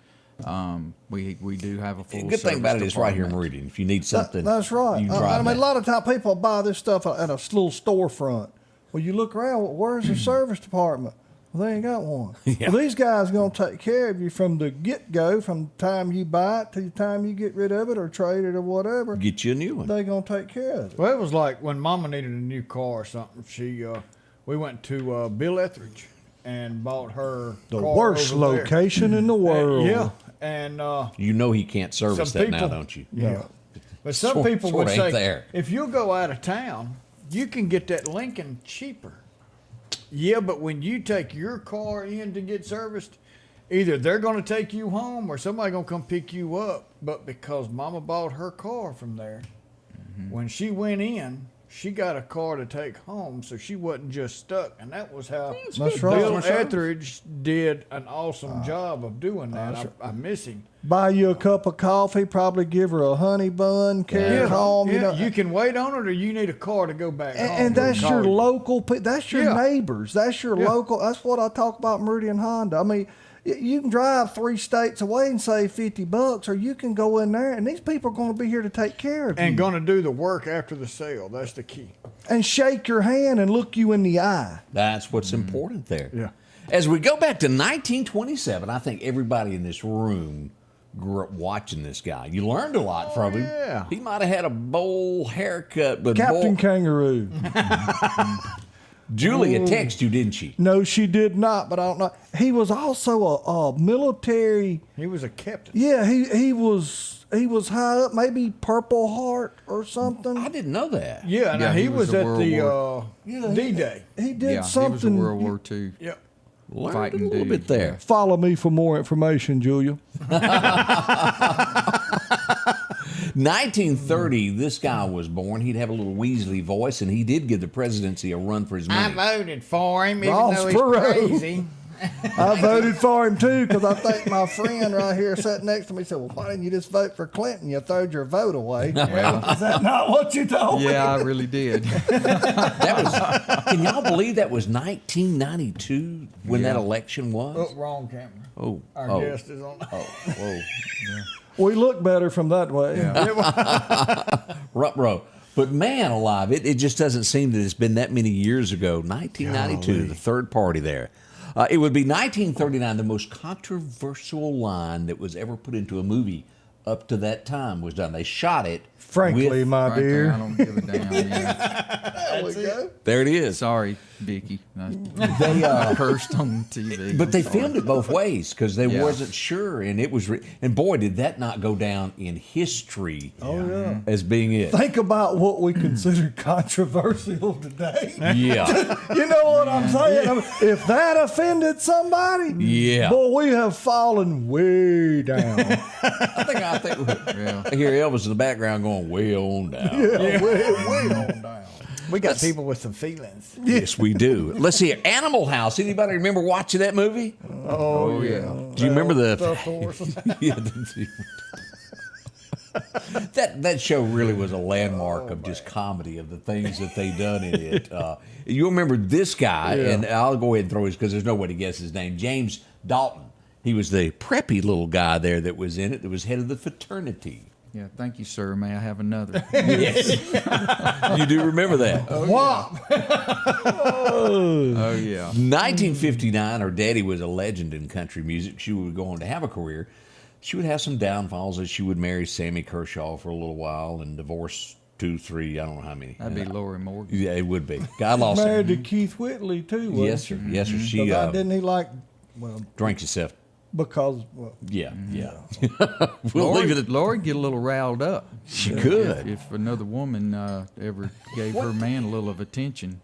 We do have a full. The good thing about it is right here in Meridian. If you need something, that's right. You can I drive mean, a lot of time people buy this stuff at a little storefront. Well, you look around. Well, where's the service department? Well, they ain't got one. Yeah. Well, these guys gonna take care of you from the get go, from the time you buy it to the time you get rid of it or trade it or whatever. Get you a new one. They gonna take care of it. Well, it was like when Mama needed a new car or something. We went to Bill Etheridge and bought her The car worst over there. location in the world. Yeah, and you know he can't service some that now, people- don't you? Yeah, but some people would ain't say there. if you go out of town, you can get that Lincoln cheaper. Yeah, but when you take your car in to get serviced, either they're going to take you home or somebody going to come pick you up. But because Mama bought her car from there, when she went in, she got a car to take home, so she wasn't just stuck. And that was how That's right. Bill Etheridge did an awesome job of doing that. I miss him. Buy you a cup of coffee, probably give her a honey bun, carry it home. You know, you can wait on it, or you need a car to go back home. and that's We'll your call you. local. That's your Yeah. neighbors. That's your local. That's what I talk about Meridian Honda. I mean, you can drive 3 states away and save $50, or you can go in there, and these people are going to be here to take care of you And going to do the work after the sale. That's the key. and shake your hand and look you in the eye. That's what's important there. Yeah. As we go back to 1927, I think everybody in this room grew up watching this guy. You learned a lot from him. yeah. He might have had a bowl haircut, but Captain Kangaroo. Julia texted you, didn't she? No, she did not, but I don't know. He was also a military. He was a captain. Yeah, he was high up, maybe Purple Heart or something. I didn't know that. Yeah, now he was a at World the D-Day. He did Yeah, something. he was a World War II. Yeah. Learned Fighting a little dude, bit there. Follow me for more information, Julia. 1930, this guy was born. He'd have a little Weasley voice, and he did give the presidency a run for his money. I voted for him, even Ross though he's Perot. crazy. I voted for him too because I think my friend right here sitting next to me said, "Well, why didn't you just vote for Clinton? You throwed your vote away." Well, Is that not what you told me? yeah, I really did. That was. Can y'all believe that was 1992 when that election was? Oh, wrong camera. Oh, Our guest is on. Oh, whoa. We look better from that way. Ruh-roh. But man alive, it just doesn't seem that it's been that many years ago. 1992, Golly. the third party there. It would be 1939, the most controversial line that was ever put into a movie up to that time was done. They shot it. Frankly, with, my Frankly, dear. I don't give a damn. Yeah. There we go. there it is. Sorry, Vicky. They, I cursed on TV. But they Sorry. filmed it both ways because they Yeah. wasn't sure, and it was. And boy, did that not go down in history as being it. Think about what we consider controversial today. Yeah, You know what I'm saying? I mean, if that offended somebody, Yeah. boy, we have fallen way down. I think Yeah. I hear Elvis in the background going way on down. way on down. We got people with some feelings. Yes, we do. Let's see. Animal House. Anybody remember watching that movie? Oh, yeah. Do you remember the? Stuffed horse. Yeah, that show really was a landmark of just comedy of the things that they done in it. You remember this guy, and I'll go ahead and throw his because there's no way to guess his name. James Dalton. He was the preppy little guy there that was in it. That was head of the fraternity. Yeah, thank you, sir. May I have another? Yes, you do remember that. Oh, yeah. 1959, her daddy was a legend in country music. She would go on to have a career. She would have some downfalls as she would marry Sammy Kershaw for a little while and divorce 2, 3, I don't know how many. That'd be Lori Morgan. Yeah, it would be. God lost her. Married to Keith Whitley too. wasn't Yes, she? sir. Yes, sir. She Didn't he like? Well, drank herself. because well, Yeah, yeah. We'll leave it at Lori get a little riled up. She could. If another woman ever gave her man a little of attention.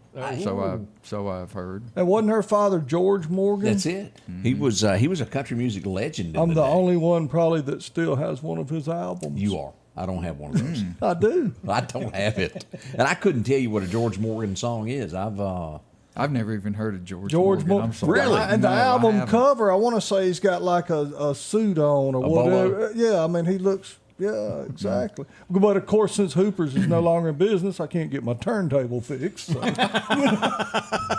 So I've heard. and wasn't her father George Morgan? That's it. He was a country music legend. I'm in the day. only one probably that still has one of his albums. You are. I don't have one of those. I do. I don't have it, and I couldn't tell you what a George Morgan song is. I've never even heard of George George Morgan. I'm sorry. Really? And the No, I album haven't. cover, I want to say he's got like a suit on or A whatever. bolo. Yeah, I mean he looks. Yeah, exactly. But of course, since Hooper's is no longer in business, I can't get my turntable fixed. So.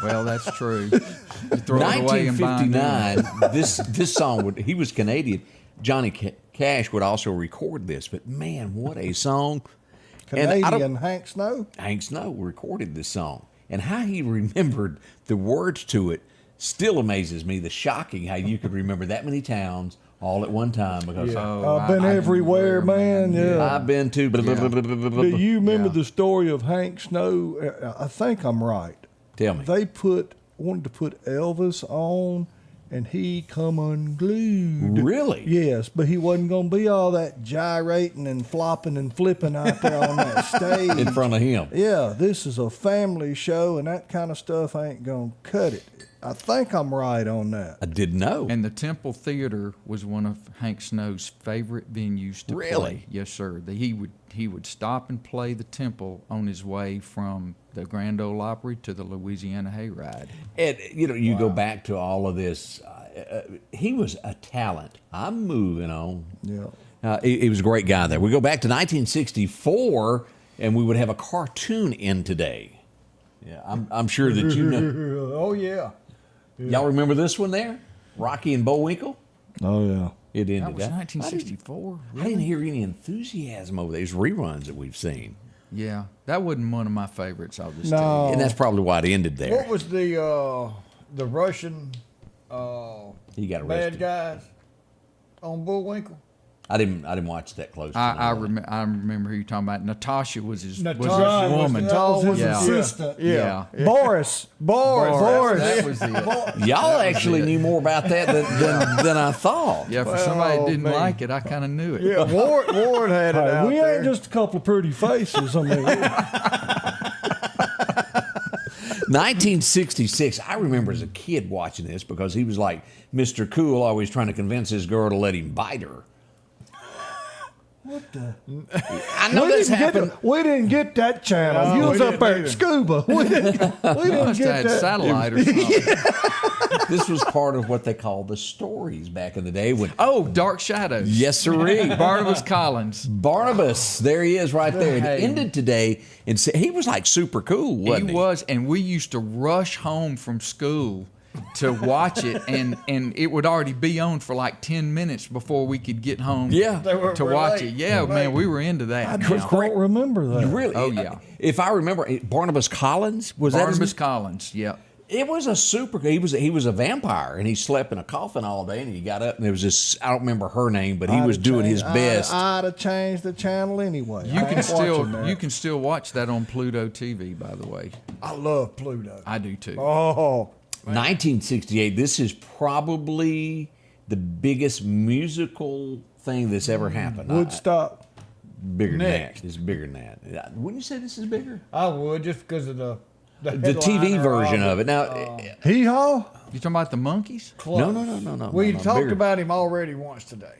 Well, that's true. You throw it away and buy a new one. 1959. This song he was Canadian. Johnny Cash would also record this, but man, what a song! And I don't- Canadian Hank Snow. Hank Snow recorded this song, and how he remembered the words to it still amazes me. The shocking how you could remember that many towns all at one time because I've been everywhere, man. Yeah. I've been to. Do you remember the story of Hank Snow? I think I'm right. Tell me. They wanted to put Elvis on, and he come unglued. Really? Yes, but he wasn't going to be all that gyrating and flopping and flipping out there on that stage. In front of him. Yeah, this is a family show, and that kind of stuff ain't going to cut it. I think I'm right on that. I didn't know. And the Temple Theater was one of Hank Snow's favorite venues to Really? play. Yes, sir. He would stop and play the Temple on his way from the Grand Ole Opry to the Louisiana Hayride. And you go back to all of this. He was a talent. I'm moving on. Yeah. He was a great guy there. We go back to 1964, and we would have a cartoon in today. Yeah, I'm sure that you know. Oh yeah. Y'all remember this one there? Rocky and Bullwinkle? Oh, yeah. It ended. That was 1964. I didn't hear any enthusiasm over these reruns that we've seen. Yeah, that wasn't one of my favorites. I'll just No. tell you. And that's probably why it ended there. What was the Russian He got bad arrested. guys on Bullwinkle? I didn't watch that close. I remember who you're talking about. Natasha was his Natasha woman. That was his Yeah. assistant. Yeah. Boris. That was it. Y'all actually knew more about that than I thought. Yeah, for somebody that didn't man. like it, I kind of knew it. Yeah, Ward had it Hey, out we there. ain't just a couple of pretty faces. I mean, 1966. I remember as a kid watching this because he was like Mr. Cool, always trying to convince his girl to let him bite her. what the? I know this happened. We didn't get that channel. No, you we was up didn't there either. at Scuba. We didn't Must have get had that. satellite or something. This was part of what they called the stories back in the day. When Oh, Dark Shadows. yes, sirree. Barnabas Collins. Barnabas, there he is right there. It Hey. ended today, and he was like super cool, wasn't he? He was, and we used to rush home from school to watch it, and it would already be on for like 10 minutes before we could get home Yeah. to watch it. Yeah, man, we were into that. I just don't remember that. Really? Oh, yeah. If I remember, Barnabas Collins was Barnabas that his Collins, yeah. It was a super. He was a vampire, and he slept in a coffin all day. And he got up, and there was this. I don't remember her name, but he was doing his best. I'd have changed the channel anyway. You can still watch that on Pluto TV, by the way. I love Pluto. I do too. Oh, 1968. This is probably the biggest musical thing that's ever happened. Woodstock. Bigger than Next. that. It's bigger than that. Wouldn't you say this is bigger? I would just because of the TV headliner version of it. Now, Hee haw. You talking about the Monkeys? no. We no, talked bigger. about him already once today.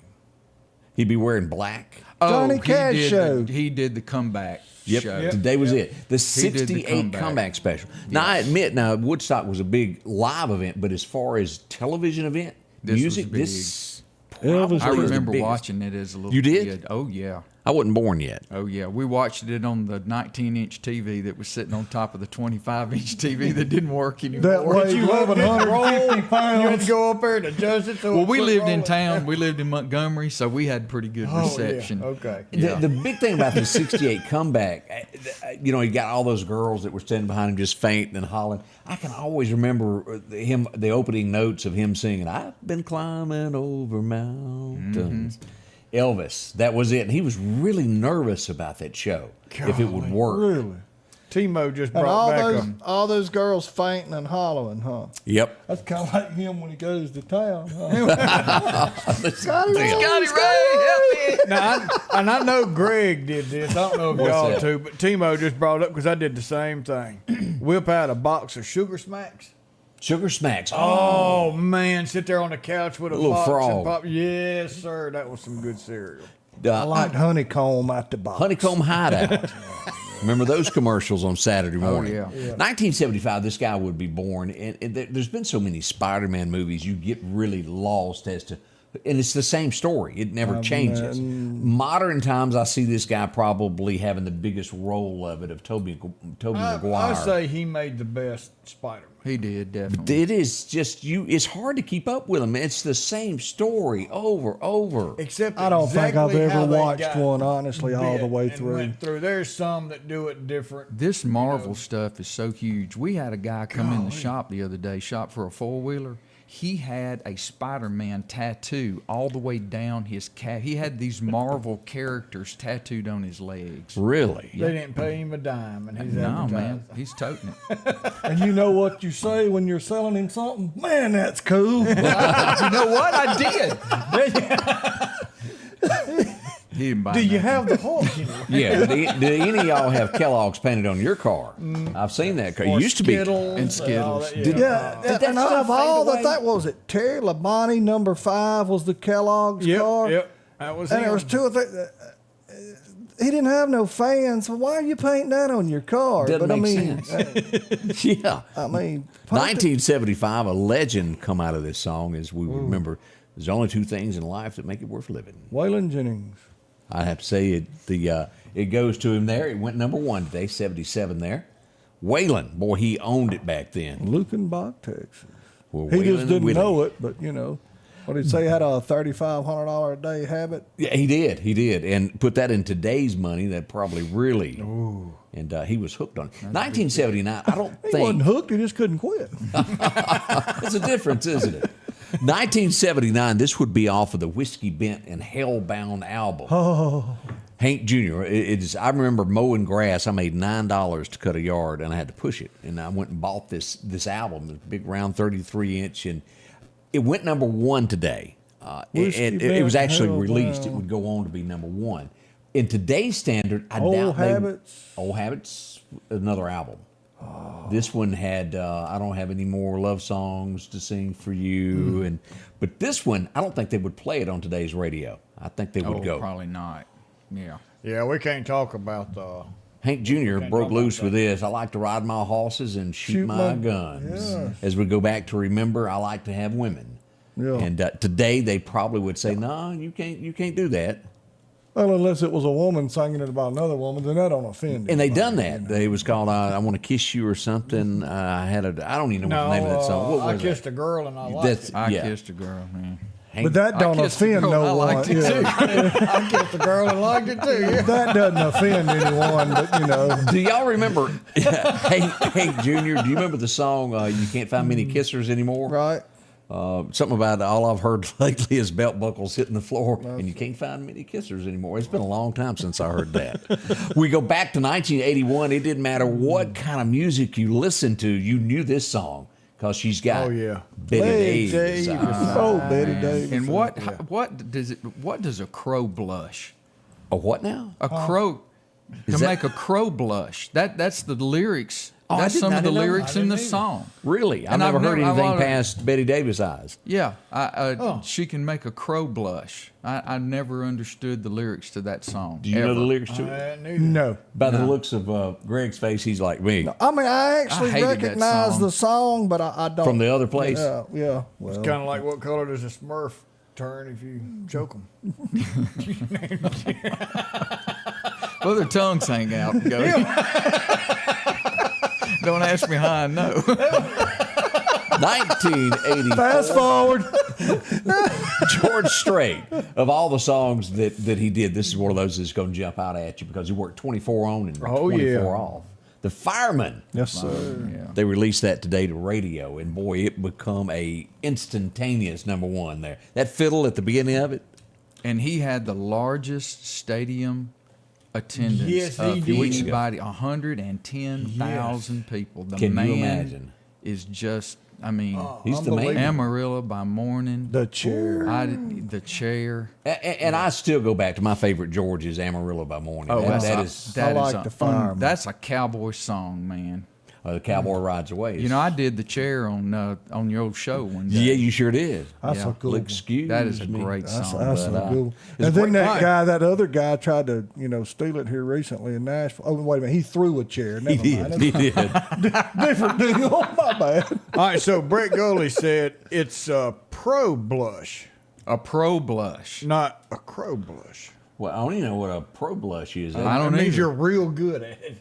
He'd be wearing black. Johnny he Cash did show. He did the comeback Yep. show. Today was it. The He did the 68 comeback special. Now, I admit, Woodstock was a big live event, but as far as television event, This was music, big. this Elvis I was the remember biggest. watching it as a little You did? kid. Oh, yeah. I wasn't born yet. Oh, yeah. We watched it on the 19-inch TV that was sitting on top of the 25-inch TV that didn't work anymore. That weighed 1,150 You had pounds. to go up there and adjust it. So Well, it we quit lived in rolling. town. We lived in Montgomery, so we had pretty good reception. Yeah. Okay. Yeah. The big thing about the 68 comeback, you got all those girls that were standing behind him just fainting and hollering. I can always remember the opening notes of him singing, "I've been climbing over mountains." Elvis, that was it. And he was really nervous about that show, if it would work. Really? Timo just And brought all those girls fainting and hollering, huh? Yep. That's kind of like him when he goes to town, huh? Scotty Ray, help me! Now, I know Greg did this. I don't know if What's y'all that? too, but Timo just brought it up because I did the same thing. Whip out a box of Sugar Smacks. Sugar Smacks. Oh man, sit there on the couch with a Little box frog. and pop. Yes, sir. That was some good cereal. I like honeycomb at the box. Honeycomb Hideout. Remember those commercials on Saturday morning? yeah. 1975, this guy would be born. And there's been so many Spider-Man movies, you get really lost as to... And it's the same story. It never changes. Modern times, I see this guy probably having the biggest role of it, of Tobey Maguire. I say he made the best Spider-Man. He did, definitely. It is just it's hard to keep up with him. It's the same story over. Except I don't think I've exactly how ever they watched got one, honestly, all the bit way and through. went through. There's some that do it different. This Marvel stuff is so huge. We had a guy come in the shop the other day, shop for a four-wheeler. He had a Spider-Man tattoo all the way down his calf. He had these Marvel characters tattooed on his legs. Really? They didn't pay him a dime, and he's No, advertising. man, he's toting it. And you know what you say when you're selling him something? Man, that's cool. You know what? I did. He didn't buy Do you nothing. have the Hulk? Yeah. Do any of y'all have Kellogg's painted on your car? I've seen that car. It Or used to be. Skittles And Skittles. all that, Did- Yeah, Did that and out stuff of all fade the away? that was it. Terry Labonte, number 5 was the Kellogg's Yep, car. yep. That was And him. there was 2 or 3. He didn't have no fans, so why are you painting that on your car? Doesn't make sense. Yeah. I mean, 1975, a legend come out of this song, as we remember. There's only 2 things in life that make it worth living. Waylon Jennings. I have to say it goes to him there. It went number 1 today, 77 there. Waylon, boy, he owned it back then. Lukenbach, Texas. Well, He Waylon just and didn't Willie. know it, but what did he say? He had a $3,500 a day habit. Yeah, he did, and put that in today's money. That probably really. And he was hooked on it. 1979. I don't He think wasn't hooked. He just couldn't quit. there's a difference, isn't it? 1979. This would be off of the Whiskey Bent and Hellbound album. Oh, Hank Jr. I remember mowing grass. I made $9 to cut a yard, and I had to push it. And I went and bought this album, this big round 33-inch, and it went number 1 today. Whiskey And it was Bent, actually Hellbound. released. It would go on to be number 1. In today's standard, I Old doubt Habits. Old Habits, another album. This one had I don't have any more love songs to sing for you, but this one I don't think they would play it on today's radio. I think they would go. Probably not. Yeah. Yeah, we can't talk about the Hank Jr. Can't broke talk loose about with this. I like to ride my horses and shoot my guns. Yes. As we go back to remember, I like to have women. Yeah. And today they probably would say, "No, you can't do that." Well, unless it was a woman singing it about another woman, then that don't offend. And they anybody, done that. you know. It was called "I Want to Kiss You" or something. I don't even know No, what the name of that song. What I was kissed that? a girl and I liked That's it. I yeah. kissed a girl, man. Hank- But that don't kissed a offend girl, no I one. liked it Yeah. I kissed a girl and liked it too. Yeah. That doesn't offend anyone, but you know. Do y'all remember Hank Jr.? Do you remember the song "You Can't Find Many Kissers Anymore"? Right. Something about all I've heard lately is belt buckles hitting the floor, and you can't find many kissers anymore. It's been a long time since I heard that. We go back to 1981. It didn't matter what kind of music you listened to, you knew this song because she's got Betty Davis. Betty Davis. And what does a crow blush? A what now? A crow Is to that- make a crow blush. That's the lyrics. Oh, I That's didn't- some I of the didn't know. lyrics I in the didn't either. song. Really? I've And never heard I anything wanna- past Betty Davis' eyes. Yeah, she can make a crow blush. I never understood the lyrics to that song. Do you know the lyrics to it? No. By the looks of Greg's face, he's like me. I mean, I actually hated that recognize song. the song, but I don't. From the other place? Yeah. Well, Kind of like what color does a Smurf turn if you choke them? Well, their tongues hang out and go. Don't ask me how I know. 1980. fast forward. George Strait, of all the songs that he did, this is one of those that's going to jump out at you because he worked 24 on and 24 off. The Fireman. Yes, sir. Yeah. They released that today to radio, and boy, it become a instantaneous number one there. That fiddle at the beginning of it. And he had the largest stadium attendance Yes, he of did. anybody, 110,000 people. The Can you man imagine? is just, I mean, He's the man. Amarillo by morning. The chair. The chair. And I still go back to my favorite George is Amarillo by Morning. Oh, that that's I like the Fireman. That's a cowboy song, man. The Cowboy Rides Away. You know, I did the chair on your old show one day. Yeah, you sure did. That's Yeah. a cool. Excuse That is a me. great That's song. a but, cool. it's And a then great that other guy tried to, steal it here recently in Nashville. Oh, wait a minute. He threw a chair. Never He mind. did. He did. Different deal. My bad. All right, so Brett Goley said it's a pro blush, A pro blush. not a crow blush. Well, I don't even know what a pro blush is. I don't That means either. you're real good at it.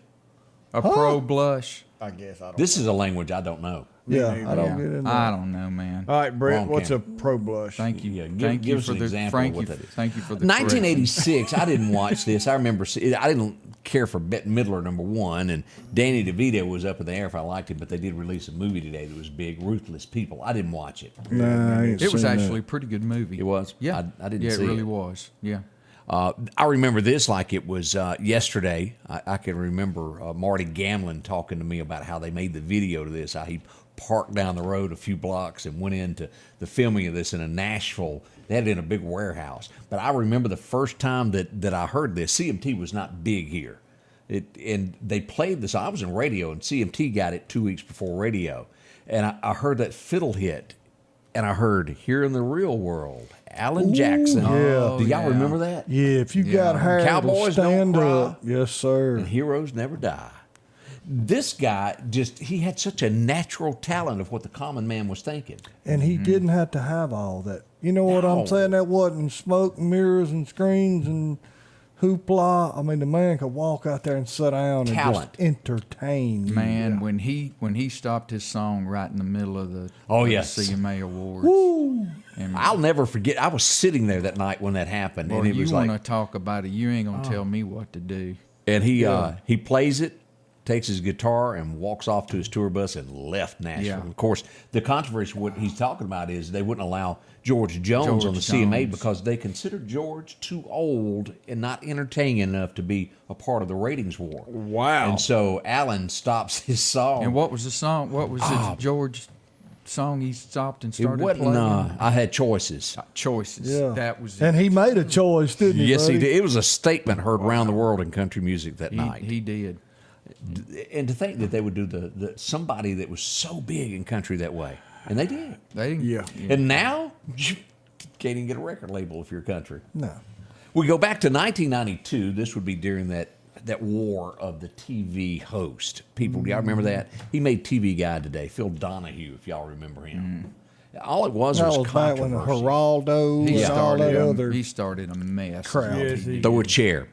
A pro blush. I guess I don't. This is a language I don't know. Yeah, neither. I don't get in there. I don't know, man. All right, Brett. Wrong What's a camp. pro blush? Thank you. Yeah, thank give you us for an the example thank of what you. that is. Thank you for the 1986. I didn't watch this. I remember. I didn't care for Bette Midler #1, and Danny DeVito was up in the air if I liked it. But they did release a movie today that was big, Ruthless People. I didn't watch it. Nah, I ain't It was seen that. actually a pretty good movie. It was? Yeah, I didn't Yeah, see it really it. was. Yeah. I remember this like it was yesterday. I can remember Marty Gamlin talking to me about how they made the video to this, how he parked down the road a few blocks and went into the filming of this in a Nashville. They had it in a big warehouse. But I remember the first time that I heard this, CMT was not big here. And they played this. I was in radio, and CMT got it 2 weeks before radio. And I heard that fiddle hit, and I heard Here in the Real World, Alan Jackson. yeah. Do y'all yeah. remember that? Yeah, if you got hair, it'll Cowboys don't stand cry. up. Yes, sir. And heroes never die. This guy he had such a natural talent of what the common man was thinking. And he didn't have to have all that. You know what No. I'm saying? That wasn't smoke and mirrors and screens and hoopla. I mean, the man could walk out there and sit down Talent. and just entertain. Man, when he stopped his song right in the middle of the yes. CMA Awards. And I'll never forget. I was sitting there that night when that happened, boy, and it you was want to like, talk about it? You ain't gonna tell me what to do. and he plays it, takes his guitar, and walks off to his tour bus and left Nashville. Yeah. Of course, the controversy what he's talking about is they wouldn't allow George Jones on the George CMA Jones. because they considered George too old and not entertaining enough to be a part of the ratings war. Wow. And so Alan stops his song. And what was the song? What was the George song he stopped and It started wasn't. playing? I had choices. Choices. Yeah. That was And it. he made a choice, didn't he? Yes, he buddy? did. It was a statement heard around the world in country music that night. He did. And to think that they would do the somebody that was so big in country that way, and they did. They didn't. Yeah. And now you can't even get a record label if you're country. No. We go back to 1992. This would be during that that war of the TV host. People, y'all remember that? He made TV Guide today. Phil Donahue, if y'all remember him. All it was That was was back when controversy. Geraldo He and all that started, other. he started a mess. crap. Yes, he Throw a did. chair.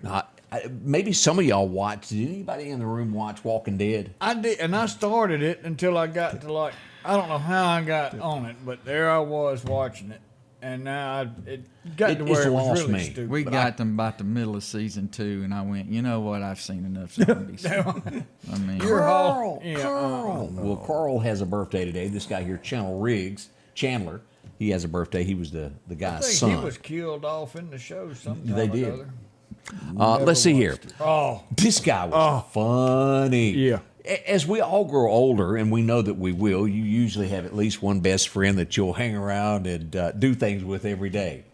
Maybe some of y'all watched. Did anybody in the room watch Walking Dead? I did, and I started it until I got to like, I don't know how I got on it, but there I was watching it, and now it got to It's where it was lost really me. stupid. We But got them about the middle of season 2, and I went, you know what? I've seen enough zombies. I mean, Carl. Yeah, Carl. Well, Carl has a birthday today. This guy here, Chandler, he has a birthday. He was the I guy's think son. he was killed off in the show sometime They or did. other. Let's see here. Oh, This guy was funny. Yeah. As we all grow older, and we know that we will, you usually have at least one best friend that you'll hang around and do things with every day.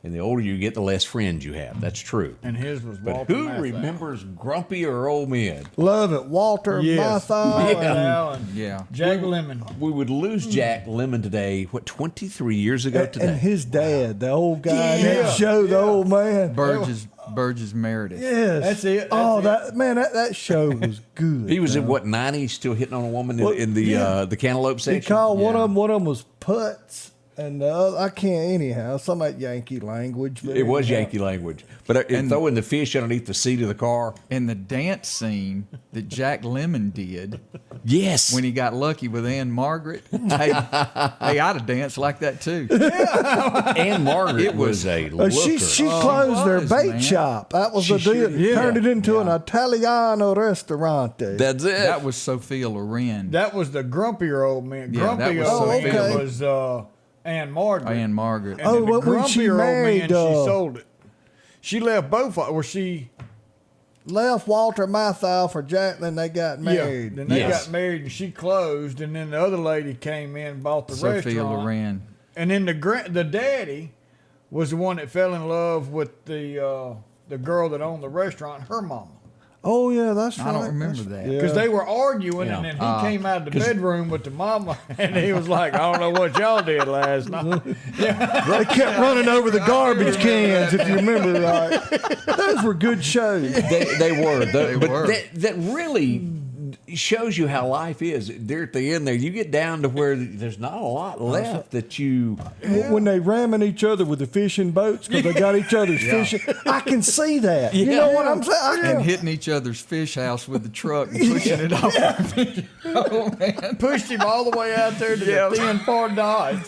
And the older you get, the less friends you have. That's true. and his was But Walter who Matthau. remembers grumpier old men? Love it. Walter Yes, Matthau. and- Matthau and yeah. Jack Lemmon. We would lose Jack Lemmon today, 23 years ago today? And his dad, the old guy in Yeah. that show, the old man. Burgess Meredith. Yes. That's it, Oh, that's that man, that show was good. He was in what, 90s, still hitting on a woman Well, in the yeah. the cantaloupe He section? called one of them was Putz, and the other, I can't anyhow. Some of that Yankee language. But It was anyhow. Yankee language. But throwing the fish underneath the seat of the car. And the dance scene that Jack Lemmon did Yes. when he got lucky with Ann Margaret. Hey, I'd have danced like that too. Ann Margaret It was- was a looker. She closed their was, bait man. shop. That was She the deal. sure did. Turned it into an Italiano restaurante. That's it. That was Sophia Loren. That was the grumpier old man. Yeah, that Grumpy was old Sophia. man was Ann Margaret. Ann Margaret. And Oh, then the when she grumpier old married, man, she sold it. She left both. Or she Left Walter Matthau for Jack, then they got married. Then they Yes. got married, and she closed. And then the other lady came in, and bought the Sophia restaurant. Loren. And then the daddy was the one that fell in love with the girl that owned the restaurant, her mama. Oh yeah, that's right. I don't remember That's- that. yeah. Because they were arguing, Yeah. and then he came out of the bedroom with the mama, and he was like, "I don't know what y'all did last night." They kept running over the garbage cans, if you remember right. Those were good shows. They were. They but were. That really shows you how life is. There at the end there, you get down to where there's not a lot left that you... When they ramming each other with the fishing boats because they got each other's fishing, I can see that. You know what I'm saying? I And can, hitting each other's fish house with the truck and pushing it off. Oh, man. Pushed him all the way out there to the thin part of the ice.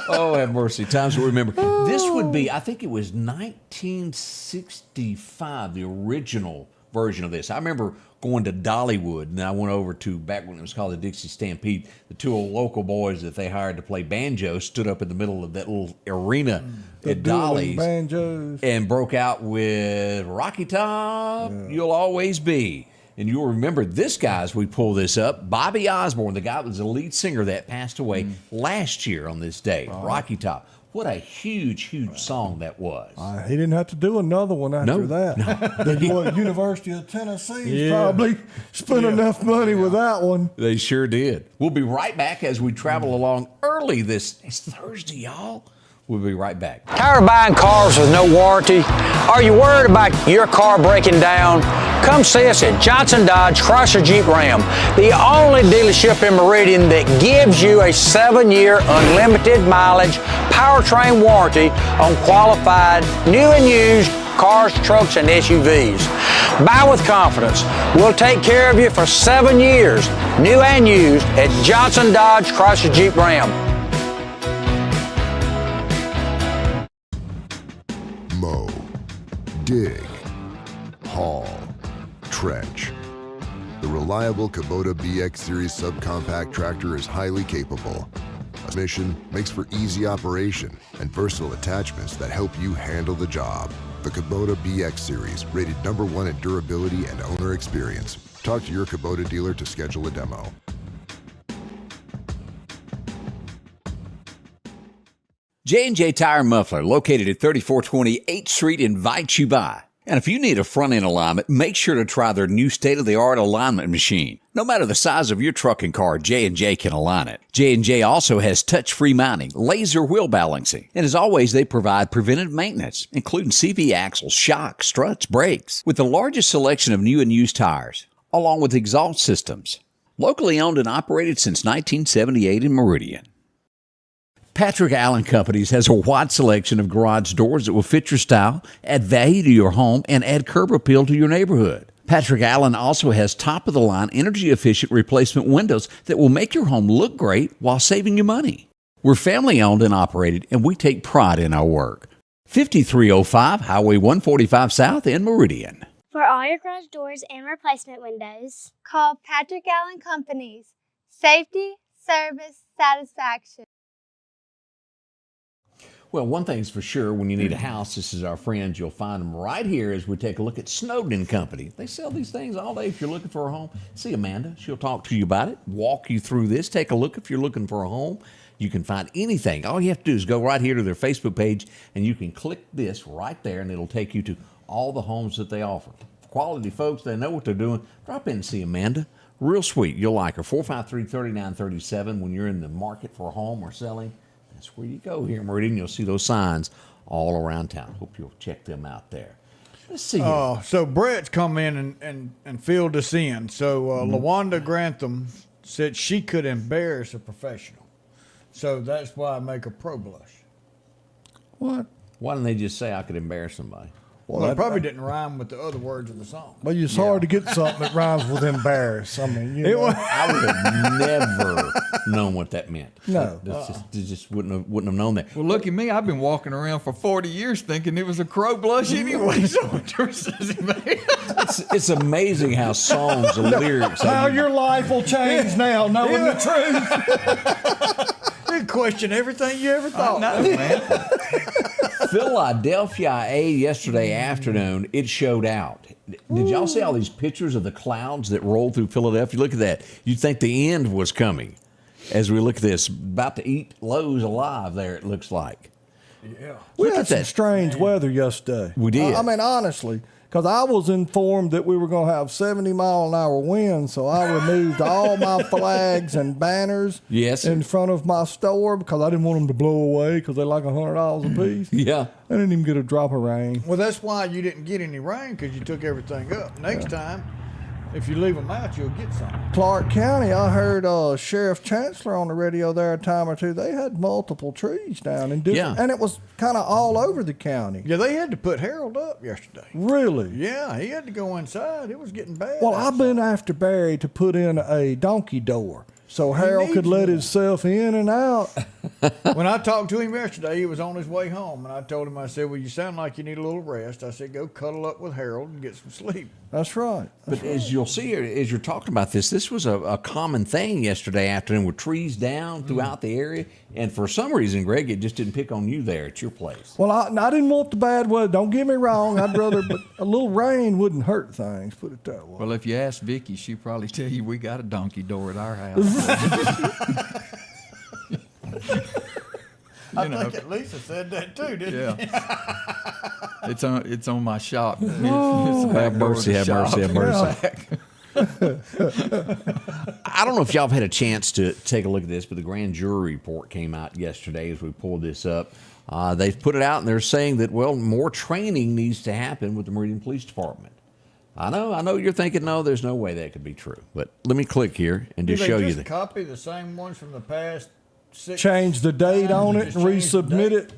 Oh, have mercy. Times we remember. This would be, I think it was 1965, the original version of this. I remember going to Dollywood, and I went over to, back when it was called the Dixie Stampede, the two old local boys that they hired to play banjo stood up in the middle of that little arena at dueling Dolly's banjos. and broke out with Rocky Top, You'll Always Be. And you'll remember this guy as we pull this up, Bobby Osborne, the guy that was the lead singer that passed away last year on this day, Rocky Top. What a huge, huge song that was. He didn't have to do another one after that. The University of Tennessee probably spent enough money with that one. They sure did. We'll be right back as we travel along early this Thursday, y'all. We'll be right back. Tired of buying cars with no warranty? Are you worried about your car breaking down? Come see us at Johnson Dodge Chrysler Jeep Ram, the only dealership in Meridian that gives you a 7-year unlimited mileage powertrain warranty on qualified new and used cars, trucks, and SUVs. Buy with confidence. We'll take care of you for 7 years, new and used, at Johnson Dodge Chrysler Jeep Ram. Mow, dig, haul, trench. The reliable Kubota BX Series subcompact tractor is highly capable. A mission makes for easy operation and versatile attachments that help you handle the job. The Kubota BX Series, rated #1 in durability and owner experience. Talk to your Kubota dealer to schedule a demo. J&J Tire and Muffler, located at 3420 8th Street, invites you by. And if you need a front-end alignment, make sure to try their new state-of-the-art alignment machine. No matter the size of your truck and car, J&J can align it. J&J also has touch-free mounting, laser wheel balancing, and as always, they provide preventive maintenance, including CV axles, shocks, struts, brakes, with the largest selection of new and used tires, along with exhaust systems. Locally owned and operated since 1978 in Meridian. Patrick Allen Companies has a wide selection of garage doors that will fit your style, add value to your home, and add curb appeal to your neighborhood. Patrick Allen also has top-of-the-line, energy-efficient replacement windows that will make your home look great while saving you money. We're family-owned and operated, and we take pride in our work. 5305 Highway 145 South in Meridian. For all your garage doors and replacement windows, call Patrick Allen Companies. Safety, service, satisfaction. Well, one thing's for sure, when you need a house, this is our friends. You'll find them right here as we take a look at Snowden & Company. They sell these things all day if you're looking for a home. See Amanda. She'll talk to you about it, walk you through this. Take a look if you're looking for a home. You can find anything. All you have to do is go right here to their Facebook page, and you can click this right there, and it'll take you to all the homes that they offer. Quality folks, they know what they're doing. Drop in and see Amanda. Real sweet. You'll like her. 453-3937 when you're in the market for a home or selling. That's where you go here in Meridian. You'll see those signs all around town. Hope you'll check them out there. Let's see here. So Brett's come in and filled us in. So LaWanda Grantham said she could embarrass a professional. So that's why I make a pro blush. What? Why didn't they just say I could embarrass somebody? Well, it probably didn't rhyme with the other words of the song. Well, it's hard to get something that rhymes with embarrass. I mean, you know. I would have never known what that meant. No. Just wouldn't have known that. Well, look at me. I've been walking around for 40 years thinking it was a crow blush anyway. So it's amazing how songs and lyrics. How your life will change now, knowing the truth. You question everything you ever thought. No, man. Philadelphia yesterday afternoon, it showed out. Did y'all see all these pictures of the clouds that rolled through Philadelphia? Look at that. You'd think the end was coming. As we look at this, about to eat Lowe's alive there, it looks like. Yeah. We had some strange weather yesterday. We did. I mean, honestly, because I was informed that we were going to have 70-mile-an-hour winds, so I removed all my flags and banners in front of my store because I didn't want them to blow away because they're like $100 a piece. Yeah. I didn't even get a drop of rain. Well, that's why you didn't get any rain, because you took everything up. Next time, if you leave them out, you'll get some. Clark County, I heard Sheriff Chancellor on the radio there a time or two. They had multiple trees down in different, and it was kind of all over the county. Yeah, they had to put Harold up yesterday. Really? Yeah, he had to go inside. It was getting bad. Well, I've been after Barry to put in a donkey door so Harold could let himself in and out. When I talked to him yesterday, he was on his way home, and I told him, I said, well, you sound like you need a little rest. I said, go cuddle up with Harold and get some sleep. That's right. But as you'll see here, as you're talking about this was a common thing yesterday afternoon with trees down throughout the area. And for some reason, Greg, it just didn't pick on you there at your place. Well, I didn't want the bad weather. Don't get me wrong. I'd rather, but a little rain wouldn't hurt things, put it that way. Well, if you ask Vicky, she'd probably tell you we got a donkey door at our house. I think Lisa said that too, didn't she? It's on my shop. It's Have mercy, have mercy, have mercy. I don't know if y'all have had a chance to take a look at this, but the grand jury report came out yesterday as we pulled this up. They've put it out, and they're saying that, well, more training needs to happen with the Meridian Police Department. I know you're thinking, no, there's no way that could be true. But let me click here and just show you. Copy the same ones from the past 6 change the date on it and resubmit it.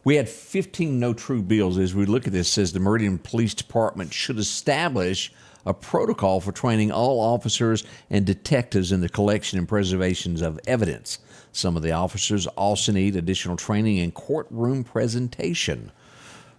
We had 15 no true bills. As we look at this, it says the Meridian Police Department should establish a protocol for training all officers and detectives in the collection and preservation of evidence. Some of the officers also need additional training in courtroom presentation.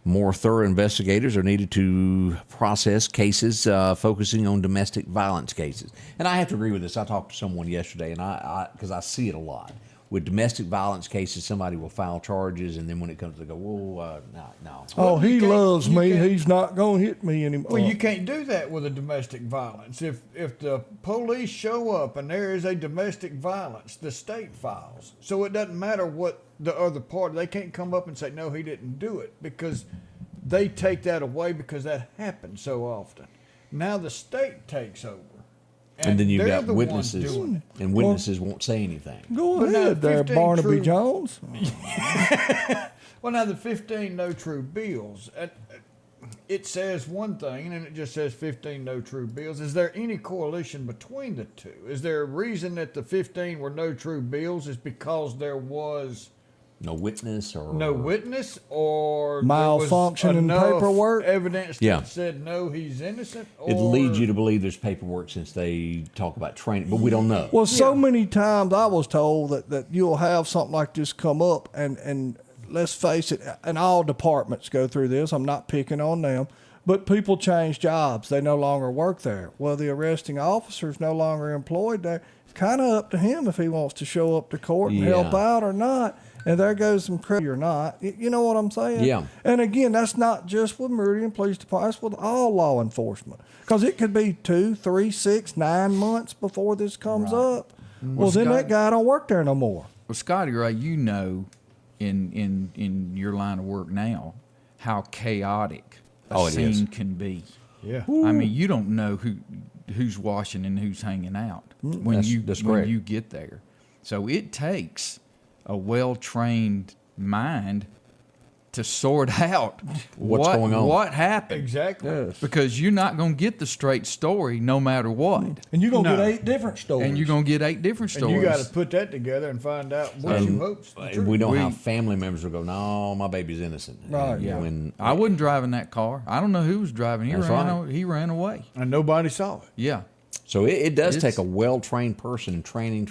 More thorough investigators are needed to process cases focusing on domestic violence cases. And I have to agree with this. I talked to someone yesterday, and because I see it a lot. With domestic violence cases, somebody will file charges, and then when it comes, they go, whoa, no. Oh, he loves me. He's not going to hit me anymore. Well, you can't do that with a domestic violence. If the police show up and there is a domestic violence, the state files. So it doesn't matter what the other party, they can't come up and say, no, he didn't do it, because they take that away because that happens so often. Now the state takes over. And then you've they're got the ones witnesses, doing it. and witnesses won't say anything. Go But now ahead there, 15 Barnaby true- Jones. Well, now the 15 no true bills, it says one thing, and then it just says 15 no true bills. Is there any correlation between the two? Is there a reason that the 15 were no true bills is because there was No witness or no witness, or Malfunction there in was enough paperwork? evidence Yeah. that said no, he's innocent? It or- leads you to believe there's paperwork since they talk about training, but we don't know. Well, so many times I was told that you'll have something like this come up, and let's face it, and all departments go through this. I'm not picking on them, but people change jobs. They no longer work there. Well, the arresting officer is no longer employed there. It's kind of up to him if he wants to show up to court and help out or not. And there goes some credit or not. You know what I'm saying? Yeah. And again, that's not just with Meridian Police Department. That's with all law enforcement. Because it could be 2, 3, 6, 9 months before this comes up. Well, then that guy don't work there no more. Well, Scotty Ray, you know, in your line of work now, how chaotic a scene can be. Yeah. I mean, you don't know who's washing and who's hanging out when you get there. So it takes a well-trained mind to sort out What's going on. what happened. Exactly. Yes. Because you're not going to get the straight story no matter what. And you're going to No. get 8 different stories. And you're going to get 8 different And stories. you got to put that together and find out what you hope's the And truth. we know how family members will go, no, my baby's innocent. Right. And Yeah. when- I wasn't driving that car. I don't know who was driving. That's right. He ran away. And nobody saw it. Yeah. So it does It's- take a well-trained person and training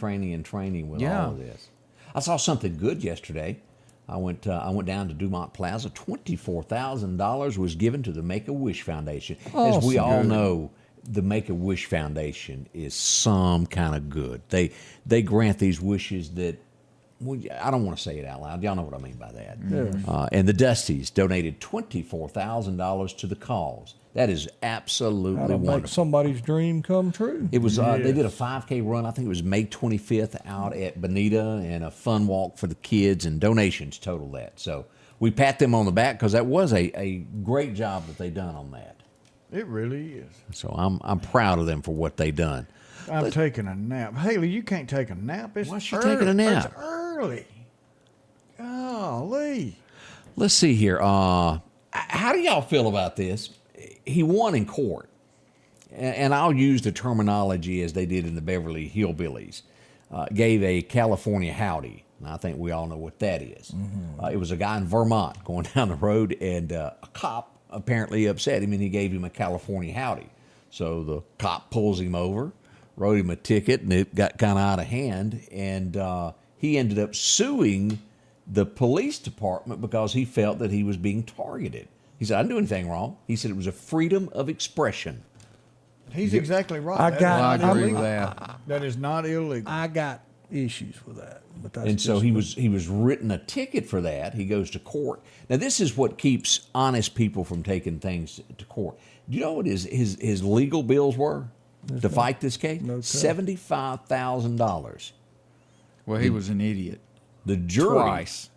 with all of this. I saw something good yesterday. I went down to Dumont Plaza. $24,000 was given to the Make-A-Wish Foundation. As we all know, the Make-A-Wish Foundation is some kind of good. They grant these wishes that, well, I don't want to say it out loud. Y'all know what I mean by that. And the Dusties donated $24,000 to the cause. That is absolutely That'll make wonderful. somebody's dream come true. It was they did a 5K run. I think it was May 25th out at Bonita, and a fun walk for the kids, and donations total that. So we pat them on the back because that was a great job that they done on that. It really is. So I'm proud of them for what they done. I'm taking a nap. Haley, you can't take a nap. It's Why is she early. taking a nap? It's early. Golly. Let's see here. How do y'all feel about this? He won in court, and I'll use the terminology as they did in the Beverly Hillbillies. Gave a California howdy. And I think we all know what that is. It was a guy in Vermont going down the road, and a cop apparently upset him, and he gave him a California howdy. So the cop pulls him over, wrote him a ticket, and it got kind of out of hand, and he ended up suing the police department because he felt that he was being targeted. He said, I didn't do anything wrong. He said it was a freedom of expression. He's exactly right. I That got- is I not agree illegal. with that. That is not illegal. I got issues with that. But that's And so just he was written a ticket for that. He goes to court. Now this is what keeps honest people from taking things to court. Do you know what his legal bills were to fight this case? $75,000. Well, he was an idiot. The jury Twice.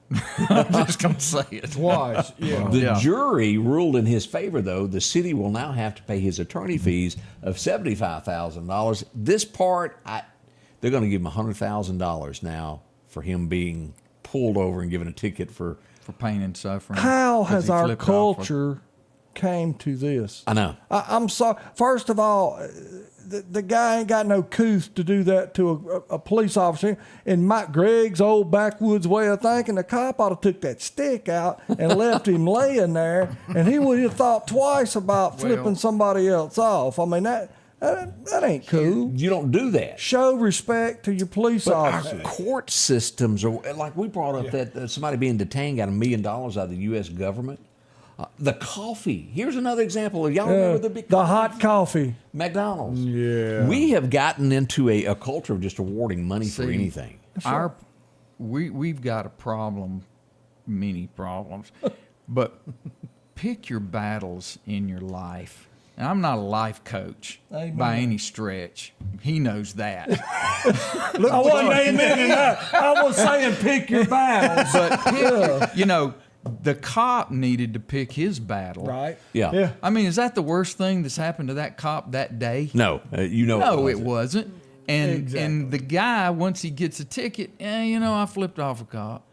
I'm just going to say it. Twice, yeah. The jury ruled in his favor, though. The city will now have to pay his attorney fees of $75,000. This part, they're going to give him $100,000 now for him being pulled over and given a ticket for pain and suffering. How 'cause has he our flipped off. culture came to this? I know. I'm sorry. First of all, the guy ain't got no couth to do that to a police officer. In Mike Gregg's old backwoods way of thinking, the cop ought to took that stick out and left him laying there, and he would have thought twice about flipping somebody else off. I mean, that ain't cool. You don't do that. Show respect to your police But our officer. court systems are like we brought up that somebody being detained got $1 million out of the U.S. government. The coffee. Here's another example of y'all remember the big the hot coffee. McDonald's. Yeah. We have gotten into a culture of just awarding money for See, anything. We've got a problem, many problems, but pick your battles in your life. And I'm not a life coach Amen. by any stretch. He knows that. I wasn't amen in that. I was saying pick your battles. But The cop needed to pick his battle. Right. Yeah. Yeah. I mean, is that the worst thing that's happened to that cop that day? No, No, it wasn't. And Exactly. the guy, once he gets a ticket, I flipped off a cop.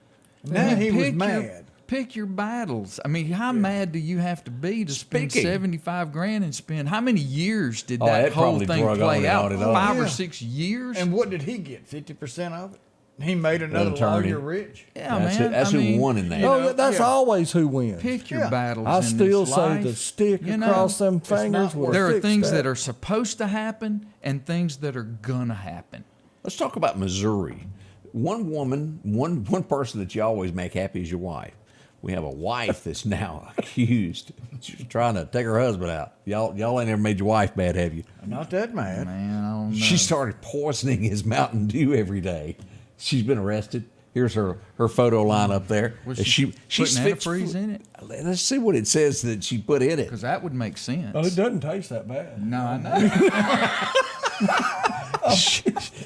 Now I mean, he was pick mad. Pick your battles. I mean, how mad do you have to be to spend Speaking. $75,000 and spend? How many years did Oh, that that whole probably thing drug on play and out? on and on. 5 or Yeah. 6 years. And what did he get? 50% of it? He made another attorney. lawyer rich. Yeah, That's man. That's I who mean, won in that. No, know, that's yeah. always who wins. Pick your Yeah. battles. I in still this say life. the stick You know, across them it's not fingers will there are fix things that are supposed to happen and things that are gonna happen. Let's talk about Missouri. One woman, one person that you always make happy is your wife. We have a wife that's now accused. She's trying to take her husband out. Y'all ain't ever made your wife bad, have you? Not that mad. Man, I don't know. She started poisoning his Mountain Dew every day. She's been arrested. Here's her photo line up there. Was she she's putting fixed antifreeze food. in it? Let's see what it says that she put in it. Because that would make sense. Oh, it doesn't taste that bad. No, I know.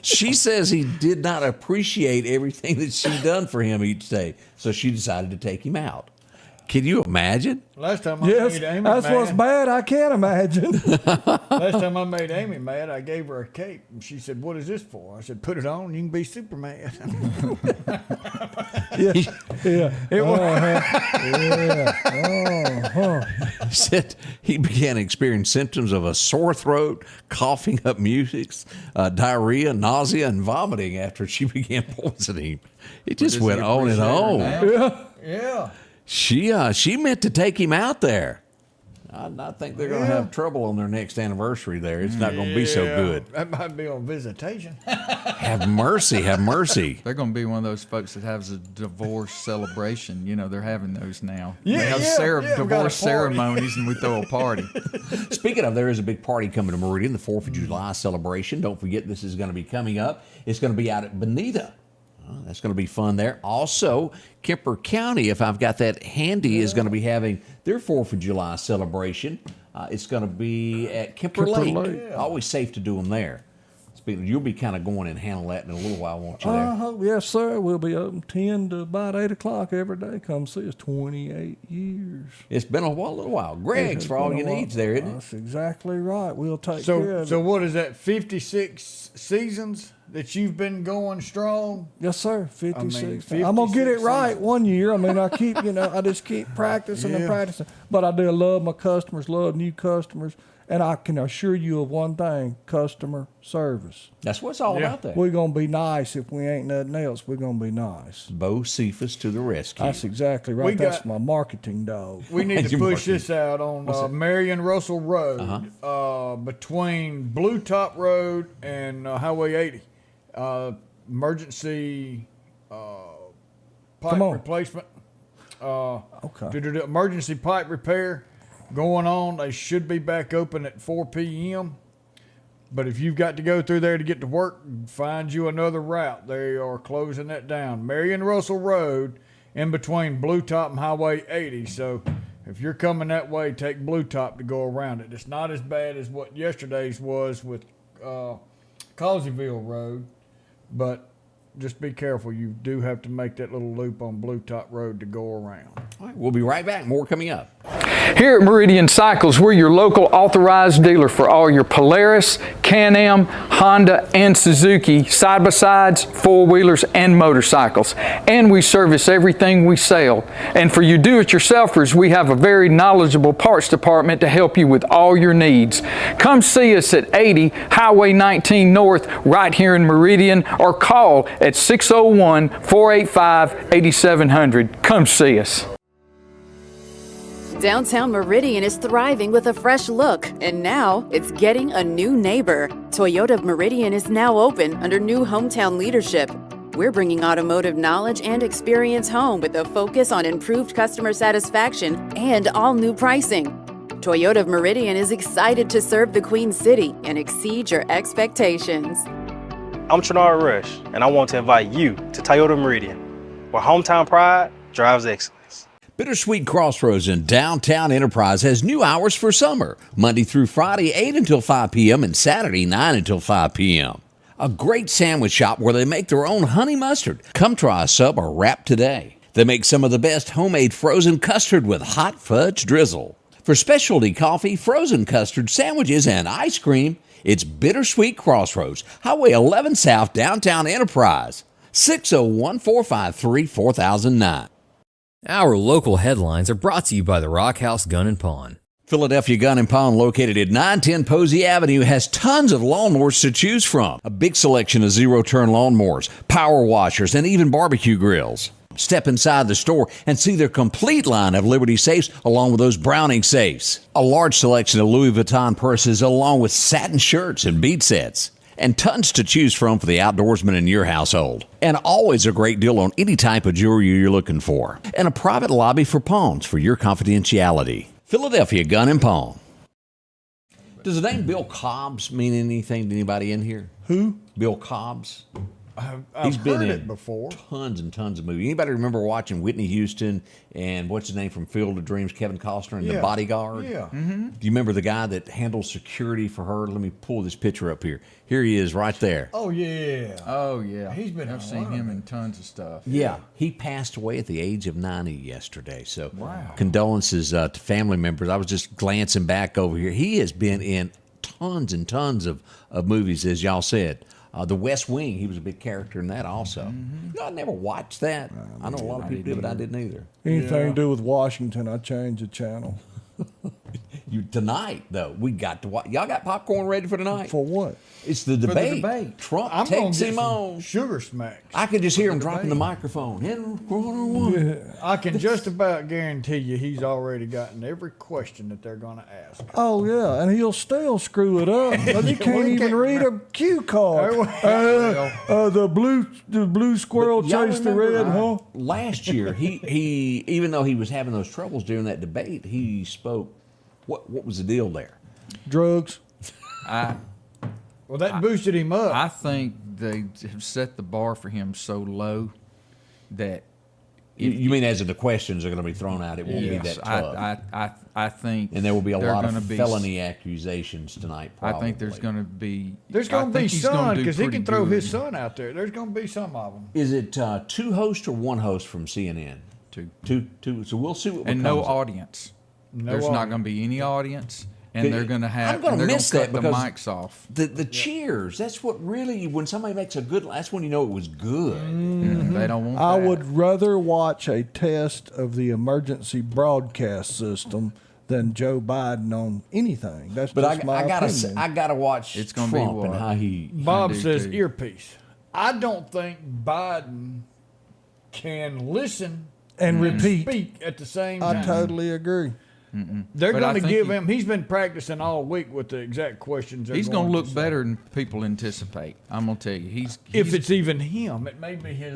She says he did not appreciate everything that she done for him each day, so she decided to take him out. Can you imagine? Last time I Yes, made Amy that's mad. what's bad. I can't imagine. Last time I made Amy mad, I gave her a cape, and she said, "What is this for?" I said, "Put it on, you can be Superman." yeah. It was. He said he began experiencing symptoms of a sore throat, coughing up mucus, diarrhea, nausea, and vomiting after she began poisoning him. It just Does he went on and appreciate her on. now? Yeah. She meant to take him out there. I think they're going to have trouble on their next anniversary there. It's not going to be so Yeah. good. That might be on visitation. Have mercy, have mercy. They're going to be one of those folks that has a divorce celebration. You know, they're having those now. Yeah, they have yeah, yeah, we got a divorce party. ceremonies, and we throw a party. Speaking of, there is a big party coming to Meridian, the 4th of July celebration. Don't forget, this is going to be coming up. It's going to be out at Bonita. That's going to be fun there. Also, Kemper County, if I've got that handy, is going to be having their 4th of July celebration. It's going to be at Kemper Lake. Always safe to do them there. Speaking of, you'll be kind of going and handle that in a little while, won't you? There? Yes, sir. We'll be open 10 to about 8 o'clock every day. Come see us. 28 years. It's been a little while. Greg's for all your needs there, isn't it? That's exactly right. We'll take care of So it. what is that? 56 seasons that you've been going strong. Yes, sir. 56. 56 I'm going to get it right seasons. one year. I mean, I keep, I just keep practicing and Yeah. practicing. But I do love my customers, love new customers. And I can assure you of one thing, customer service. That's what it's all about there. We're going to be nice. If we ain't nothing else, we're going to be nice. Bo Cephas to the rescue. That's exactly right. We That's got- my marketing dog. We need to Your push marketing. this out on Marion Russell Road, between Blue Top Road and Highway 80. Emergency Come pipe on. replacement. Okay. Emergency pipe repair going on. They should be back open at 4 p.m. But if you've got to go through there to get to work, find you another route. They are closing that down. Marion Russell Road in between Blue Top and Highway 80. So if you're coming that way, take Blue Top to go around it. It's not as bad as what yesterday's was with Causeyville Road, but just be careful. You do have to make that little loop on Blue Top Road to go around. All right, we'll be right back. More coming up. Here at Meridian Cycles, we're your local authorized dealer for all your Polaris, Can-Am, Honda, and Suzuki side-by-sides, four-wheelers, and motorcycles. And we service everything we sell. And for you do-it-yourselfers, we have a very knowledgeable parts department to help you with all your needs. Come see us at 80 Highway 19 North right here in Meridian, or call at 601-485-8700. Come see us. Downtown Meridian is thriving with a fresh look, and now it's getting a new neighbor. Toyota of Meridian is now open under new hometown leadership. We're bringing automotive knowledge and experience home with a focus on improved customer satisfaction and all new pricing. Toyota of Meridian is excited to serve the Queen City and exceed your expectations. I'm Trinard Rush, and I want to invite you to Toyota Meridian, where hometown pride drives excellence. Bittersweet Crossroads in downtown Enterprise has new hours for summer, Monday through Friday, 8 until 5 p.m. and Saturday, 9 until 5 p.m. A great sandwich shop where they make their own honey mustard. Come try a sub or wrap today. They make some of the best homemade frozen custard with hot fudge drizzle. For specialty coffee, frozen custard, sandwiches, and ice cream, it's Bittersweet Crossroads, Highway 11 South, Downtown Enterprise, 601-453-4009. Our local headlines are brought to you by the Rock House Gun and Pawn. Philadelphia Gun and Pawn, located at 910 Posey Avenue, has tons of lawnmowers to choose from. A big selection of zero-turn lawnmowers, power washers, and even barbecue grills. Step inside the store and see their complete line of Liberty safes along with those Browning safes. A large selection of Louis Vuitton purses along with satin shirts and bead sets. And tons to choose from for the outdoorsman in your household. And always a great deal on any type of jewelry you're looking for. And a private lobby for pawns for your confidentiality. Philadelphia Gun and Pawn. Does the name Bill Cobbs mean anything to anybody in here? Who? Bill Cobbs. He's been in it before. Tons and tons of movies. Anybody remember watching Whitney Houston and what's his name from Field of Dreams, Kevin Costner, and The Bodyguard? Yeah. Mm-hmm. Do you remember the guy that handled security for her? Let me pull this picture up here. Here he is right there. Oh, yeah. Oh, yeah. I've seen him in tons of stuff. Yeah, he passed away at the age of 90 yesterday. So Wow. condolences to family members. I was just glancing back over here. He has been in tons and tons of movies, as y'all said. The West Wing, he was a big character in that also. Mm-hmm. You know, I never watched that. I know a lot of people did, but I didn't either. Anything to do with Washington, I change the channel. Tonight, though, we got to watch. Y'all got popcorn ready for tonight? For what? It's the debate. Trump I'm gonna takes get him some on. Sugar smacks. I could just hear him dropping the microphone. I can just about guarantee you he's already gotten every question that they're going to ask. Oh, yeah, and he'll still screw it up. But he can't even read a cue card. The blue squirrel Y'all chased the remember, red, huh? Last year, he even though he was having those troubles during that debate, he spoke. What was the deal there? Drugs. Well, that boosted him up. I think they have set the bar for him so low that You mean as the questions are going to be thrown out, it won't be that tough. I think, and there will be a there are lot gonna of be felony accusations tonight. Probably. I think there's going to be. There's I going to be think he's gonna some do because he pretty can throw good. his son out there. There's going to be some of them. Is it two hosts or one host from CNN? Two. So we'll see what And becomes no of it. audience. No There's not audience. going to be any audience, and they're going to have. I'm going to and they're miss gonna that cut because the mics off. The cheers. That's what really when somebody makes a good. That's when you know it was good. They don't want I that. would rather watch a test of the emergency broadcast system than Joe Biden on anything. That's But just my opinion. I gotta watch It's gonna Trump be what? and how he. Bob I do says too. earpiece. I don't think Biden can listen and repeat. speak at the same I time. totally agree. They're But I going to think give he- him. He's been practicing all week with the exact questions. They're He's going to look say. better than people anticipate. I'm going to tell you. If it's even him, it may be his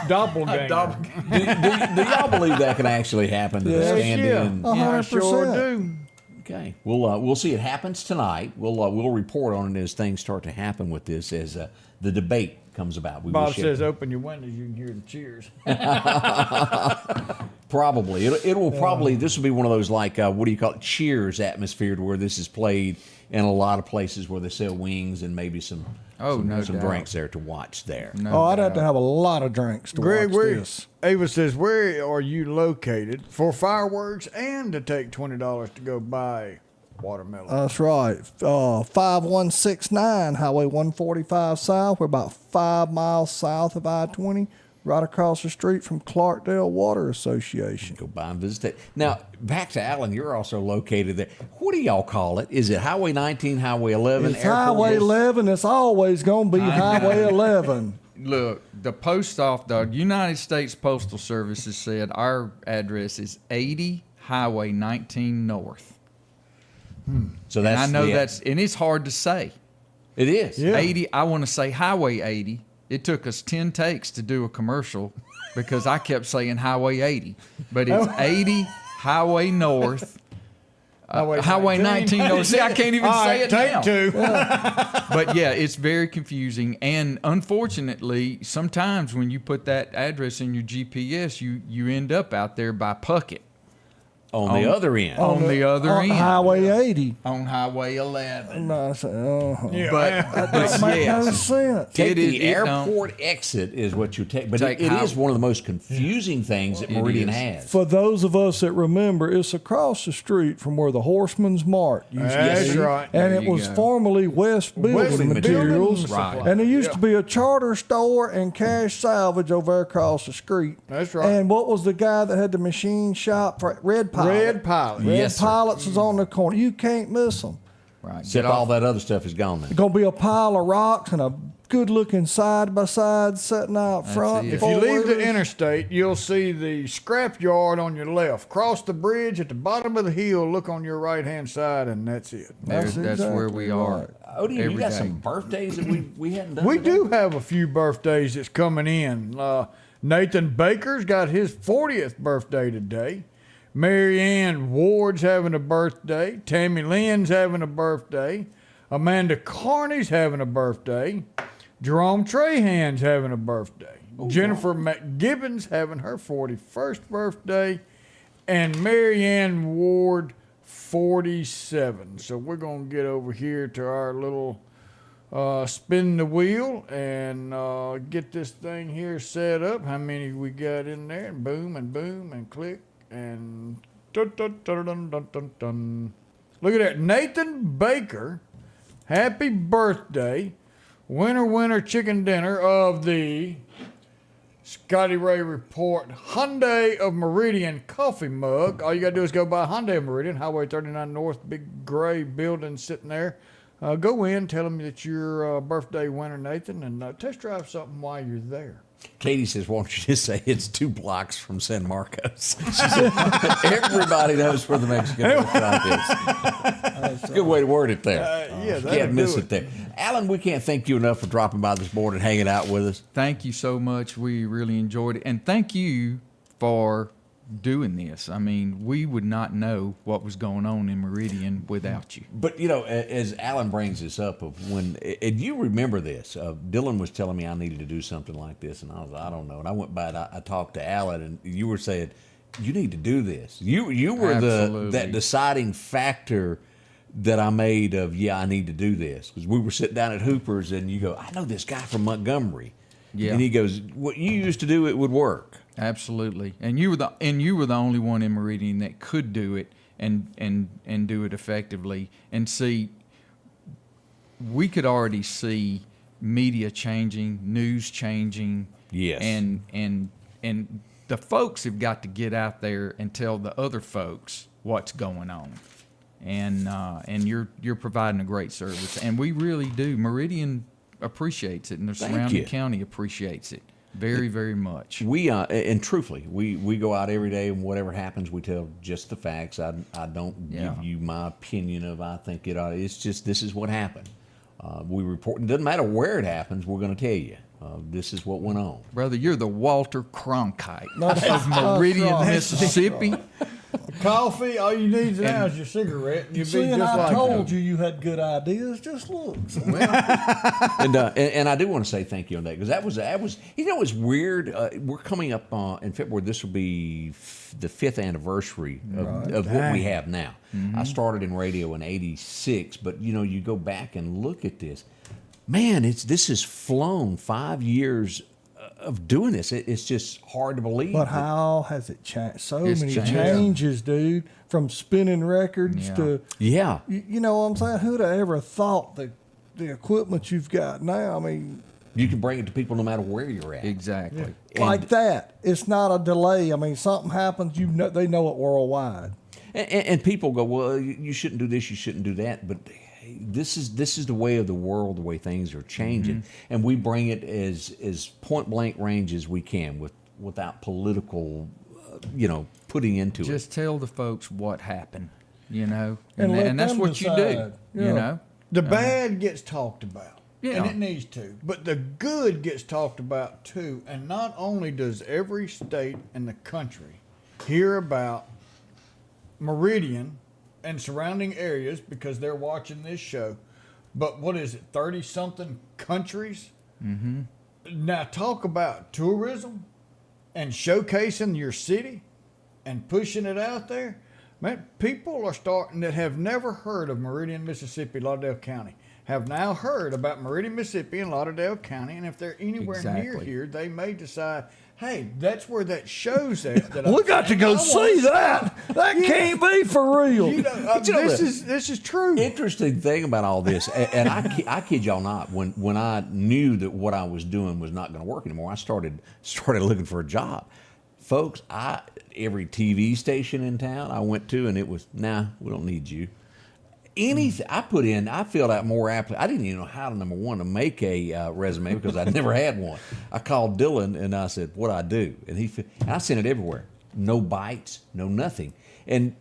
doppelganger. do y'all believe that can actually happen? To Yes, stand yeah. in. Yeah, I sure do. Okay, we'll see. It happens tonight. We'll report on it as things start to happen with this as the debate comes about. We will Bob share- says, "Open your windows, you can hear the cheers." Probably it will probably this will be one of those like what do you call it, Cheers atmosphere to where this is played in a lot of places where they sell wings and maybe some no some doubt. drinks there to watch there. No I'd have doubt. to have a lot of drinks to Greg, watch where this. Ava says, "Where are you located for fireworks and to take $20 to go buy watermelon?" That's right. 5169 Highway 145 South. We're about 5 miles south of I-20, right across the street from Clarkdale Water Association. Go by and visit it. Now, back to Allen, you're also located there. What do y'all call it? Is it Highway 19, Highway 11? It's Highway 11. It's always going to be Highway 11. Look, the the United States Postal Service has said our address is 80 Highway 19 North. So And that's I know the- and it's hard to say. It is. Yeah. 80, I want to say Highway 80. It took us 10 takes to do a commercial because I kept saying Highway 80. But it's 80 Highway North. Highway 19 North. See, I can't even All say right, it take now. two. But yeah, it's very confusing. And unfortunately, sometimes when you put that address in your GPS, you end up out there by Puckett. On the other end. On the other on end. Highway 80. On Highway 11. And I said, Yeah. that doesn't make no sense. Take the airport exit is what you take, but it is one of the most confusing things that Meridian has. For those of us that remember, it's across the street from where the Horseman's Mart used to That's be. right. And There it you was go. formerly West Building Materials. Right. And there used to be a charter store and cash salvage over there across the street. That's right. And what was the guy that had the machine shop for Red Pilot? Red Pilot. Red Yes, sir. Pilots is on the corner. You can't miss them. Right. Except all that other stuff is gone now. There's going to be a pile of rocks and a good-looking side-by-side sitting out front. If you leave the interstate, you'll see the scrap yard on your left. Cross the bridge at the bottom of the hill, look on your right-hand side, and that's it. That's where we are. Odie, you every got day. some birthdays that we hadn't done We today? do have a few birthdays that's coming in. Nathan Baker's got his 40th birthday today. Mary Ann Ward's having a birthday. Tammy Lynn's having a birthday. Amanda Carney's having a birthday. Jerome Trahan's having a birthday. Jennifer McGibbon's having her 41st birthday. And Mary Ann Ward, 47. So we're going to get over here to our little spin the wheel and get this thing here set up. How many we got in there? And boom and click and dun, dun, dun, dun, dun, dun, dun. Look at that. Nathan Baker, happy birthday. Winner chicken dinner of the Scotty Ray Report Hyundai of Meridian coffee mug. All you got to do is go by Hyundai of Meridian, Highway 39 North, big gray building sitting there. Go in, tell them that you're birthday winner, Nathan, and test drive something while you're there. Katie says, why don't you just say it's 2 blocks from San Marcos? She said, everybody knows where the Mexican restaurant is. That's a good way to word it there. Yeah, you can't miss it there. Alan, we can't thank you enough for dropping by this morning and hanging out with us. Thank you so much. We really enjoyed it. And thank you for doing this. I mean, we would not know what was going on in Meridian without you. But, you know, as Alan brings this up, of when, and you remember this, Dylan was telling me I needed to do something like this, and I was like, I don't know. And I went by and I talked to Alan, and you were saying, you need to do this. You were that deciding factor that I made of, I need to do this. Because we were sitting down at Hooper's, and you go, I know this guy from Montgomery. Yeah. And he goes, what you used to do, it would work. Absolutely, and you were the only one in Meridian that could do it and do it effectively. And see, we could already see media changing, news changing. Yes. And the folks have got to get out there and tell the other folks what's going on. And you're providing a great service, and we really do. Meridian appreciates it, and the surrounding county appreciates it. Very, very much. We and truthfully, we go out every day, and whatever happens, we tell just the facts. I don't give you my opinion of I think it ought. It's just this is what happened. We report. It doesn't matter where it happens. We're going to tell you. This is what went on. Brother, you're the Walter Cronkite of Meridian, Mississippi. Coffee, all you need now is your cigarette. And you'll be just I like told you had good ideas. Just look. And I do want to say thank you on that, because that was you know, it's weird. We're coming up in February. This will be the 5th anniversary of what we have now. I started in radio in '86, but you know, you go back and look at this. Man, this has flown 5 years of doing this. It's just hard to believe. But how has it changed? So many changes, dude. From spinning records to you know what I'm saying? Who'd have ever thought the equipment you've got now? I mean, you can bring it to people no matter where you're at. Exactly. Like that. It's not a delay. I mean, something happens, they know it worldwide. And people go, well, you shouldn't do this, you shouldn't do that, but this is the way of the world, the way things are changing, and we bring it as point blank range as we can without political, putting into it. Just tell the folks what happened, and let that's them what decide. you do. The bad gets talked about, and it needs to, but the good gets talked about too. And not only does every state in the country hear about Meridian and surrounding areas because they're watching this show, but what is it, 30-something countries? Mm-hmm. Now talk about tourism and showcasing your city and pushing it out there. Man, people are starting that have never heard of Meridian, Mississippi, Lauderdale County, have now heard about Meridian, Mississippi, and Lauderdale County, and if they're anywhere near Exactly. here, they may decide, hey, that's where that show's at. That We got to go see that. That can't be for real. You know, this is true. Interesting thing about all this, and I kid y'all not, when I knew that what I was doing was not going to work anymore, I started looking for a job. Folks, every TV station in town I went to, and it was, nah, we don't need you. Anything I filled out more applications. I didn't even know how to, number one, to make a resume because I never had one. I called Dylan and I said, what I do? And I sent it everywhere. No bites, no nothing. And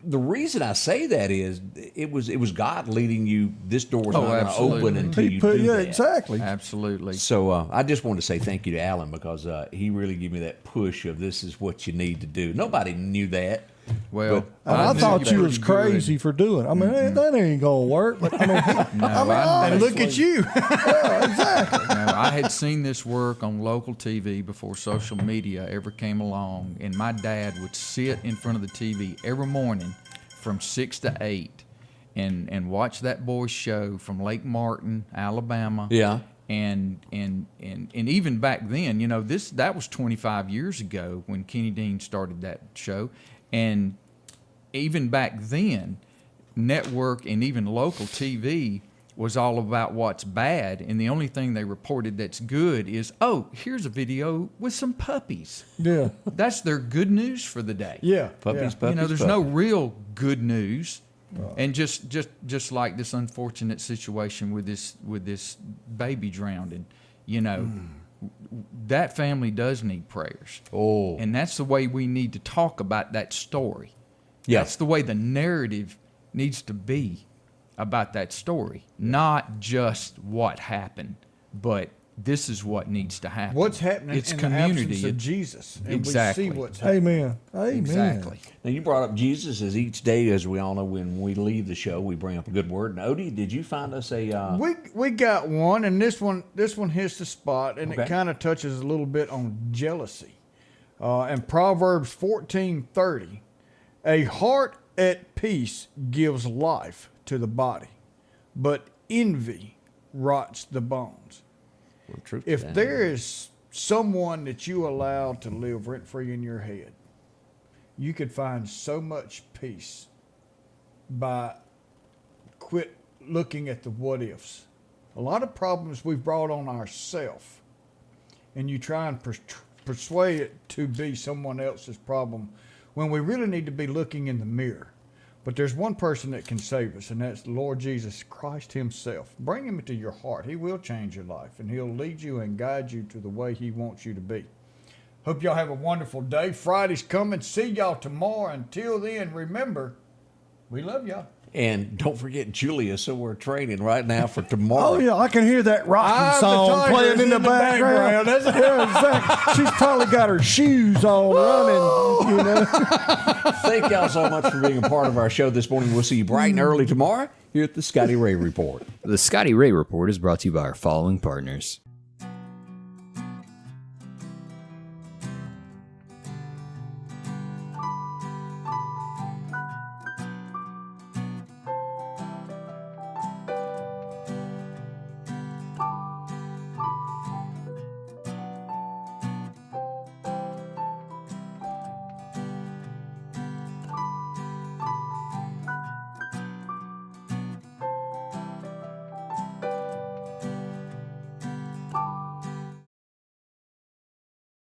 the reason I say that is it was God leading you. This door's not going to open until you do that. Exactly. Absolutely. So I just wanted to say thank you to Alan because he really gave me that push of this is what you need to do. Nobody knew that. Well, I thought you was crazy for doing it. I mean, that ain't gonna work. But I mean, and look at you. Yeah, exactly. No, I had seen this work on local TV before social media ever came along, and my dad would sit in front of the TV every morning from 6 to 8 and watch that boys show from Lake Martin, Alabama. Yeah. And even back then, you know, that was 25 years ago when Kenny Dean started that show. And even back then, network and even local TV was all about what's bad, and the only thing they reported that's good is, oh, here's a video with some puppies. Yeah. That's their good news for the day. Yeah. Puppies, You know, there's puppies. no real good news. And just like this unfortunate situation with this baby drowning, you know, that family does need prayers. Oh. And that's the way we need to talk about that story. Yeah. That's the way the narrative needs to be about that story. Not just what happened, but this is what needs to happen. What's happening It's in community. the absence of Jesus. And Exactly. we see what's happening. Amen. Amen. Exactly. Now you brought up Jesus as each day, as we all know, when we leave the show, we bring up a good word. And Odie, did you find us a? We got one, and this one hits the spot, and Okay. it kind of touches a little bit on jealousy. And Proverbs 14:30, a heart at peace gives life to the body, but envy rots the bones. Well, truth to If that. there is someone that you allow to live rent free in your head, you could find so much peace by quit looking at the what ifs. A lot of problems we've brought on ourselves, and you try and persuade it to be someone else's problem when we really need to be looking in the mirror. But there's one person that can save us, and that's the Lord Jesus Christ himself. Bring him into your heart. He will change your life, and he'll lead you and guide you to the way he wants you to be. Hope y'all have a wonderful day. Friday's coming. See y'all tomorrow. Until then, remember, we love y'all. And don't forget Julia, so we're training right now for tomorrow. Oh yeah, I can hear that rocking song playing in the background. That's Yeah, exactly. She's probably got her shoes on running, you know. Thank y'all so much for being a part of our show this morning. We'll see you bright and early tomorrow here at the Scotty Ray Report. The Scotty Ray Report is brought to you by our following partners.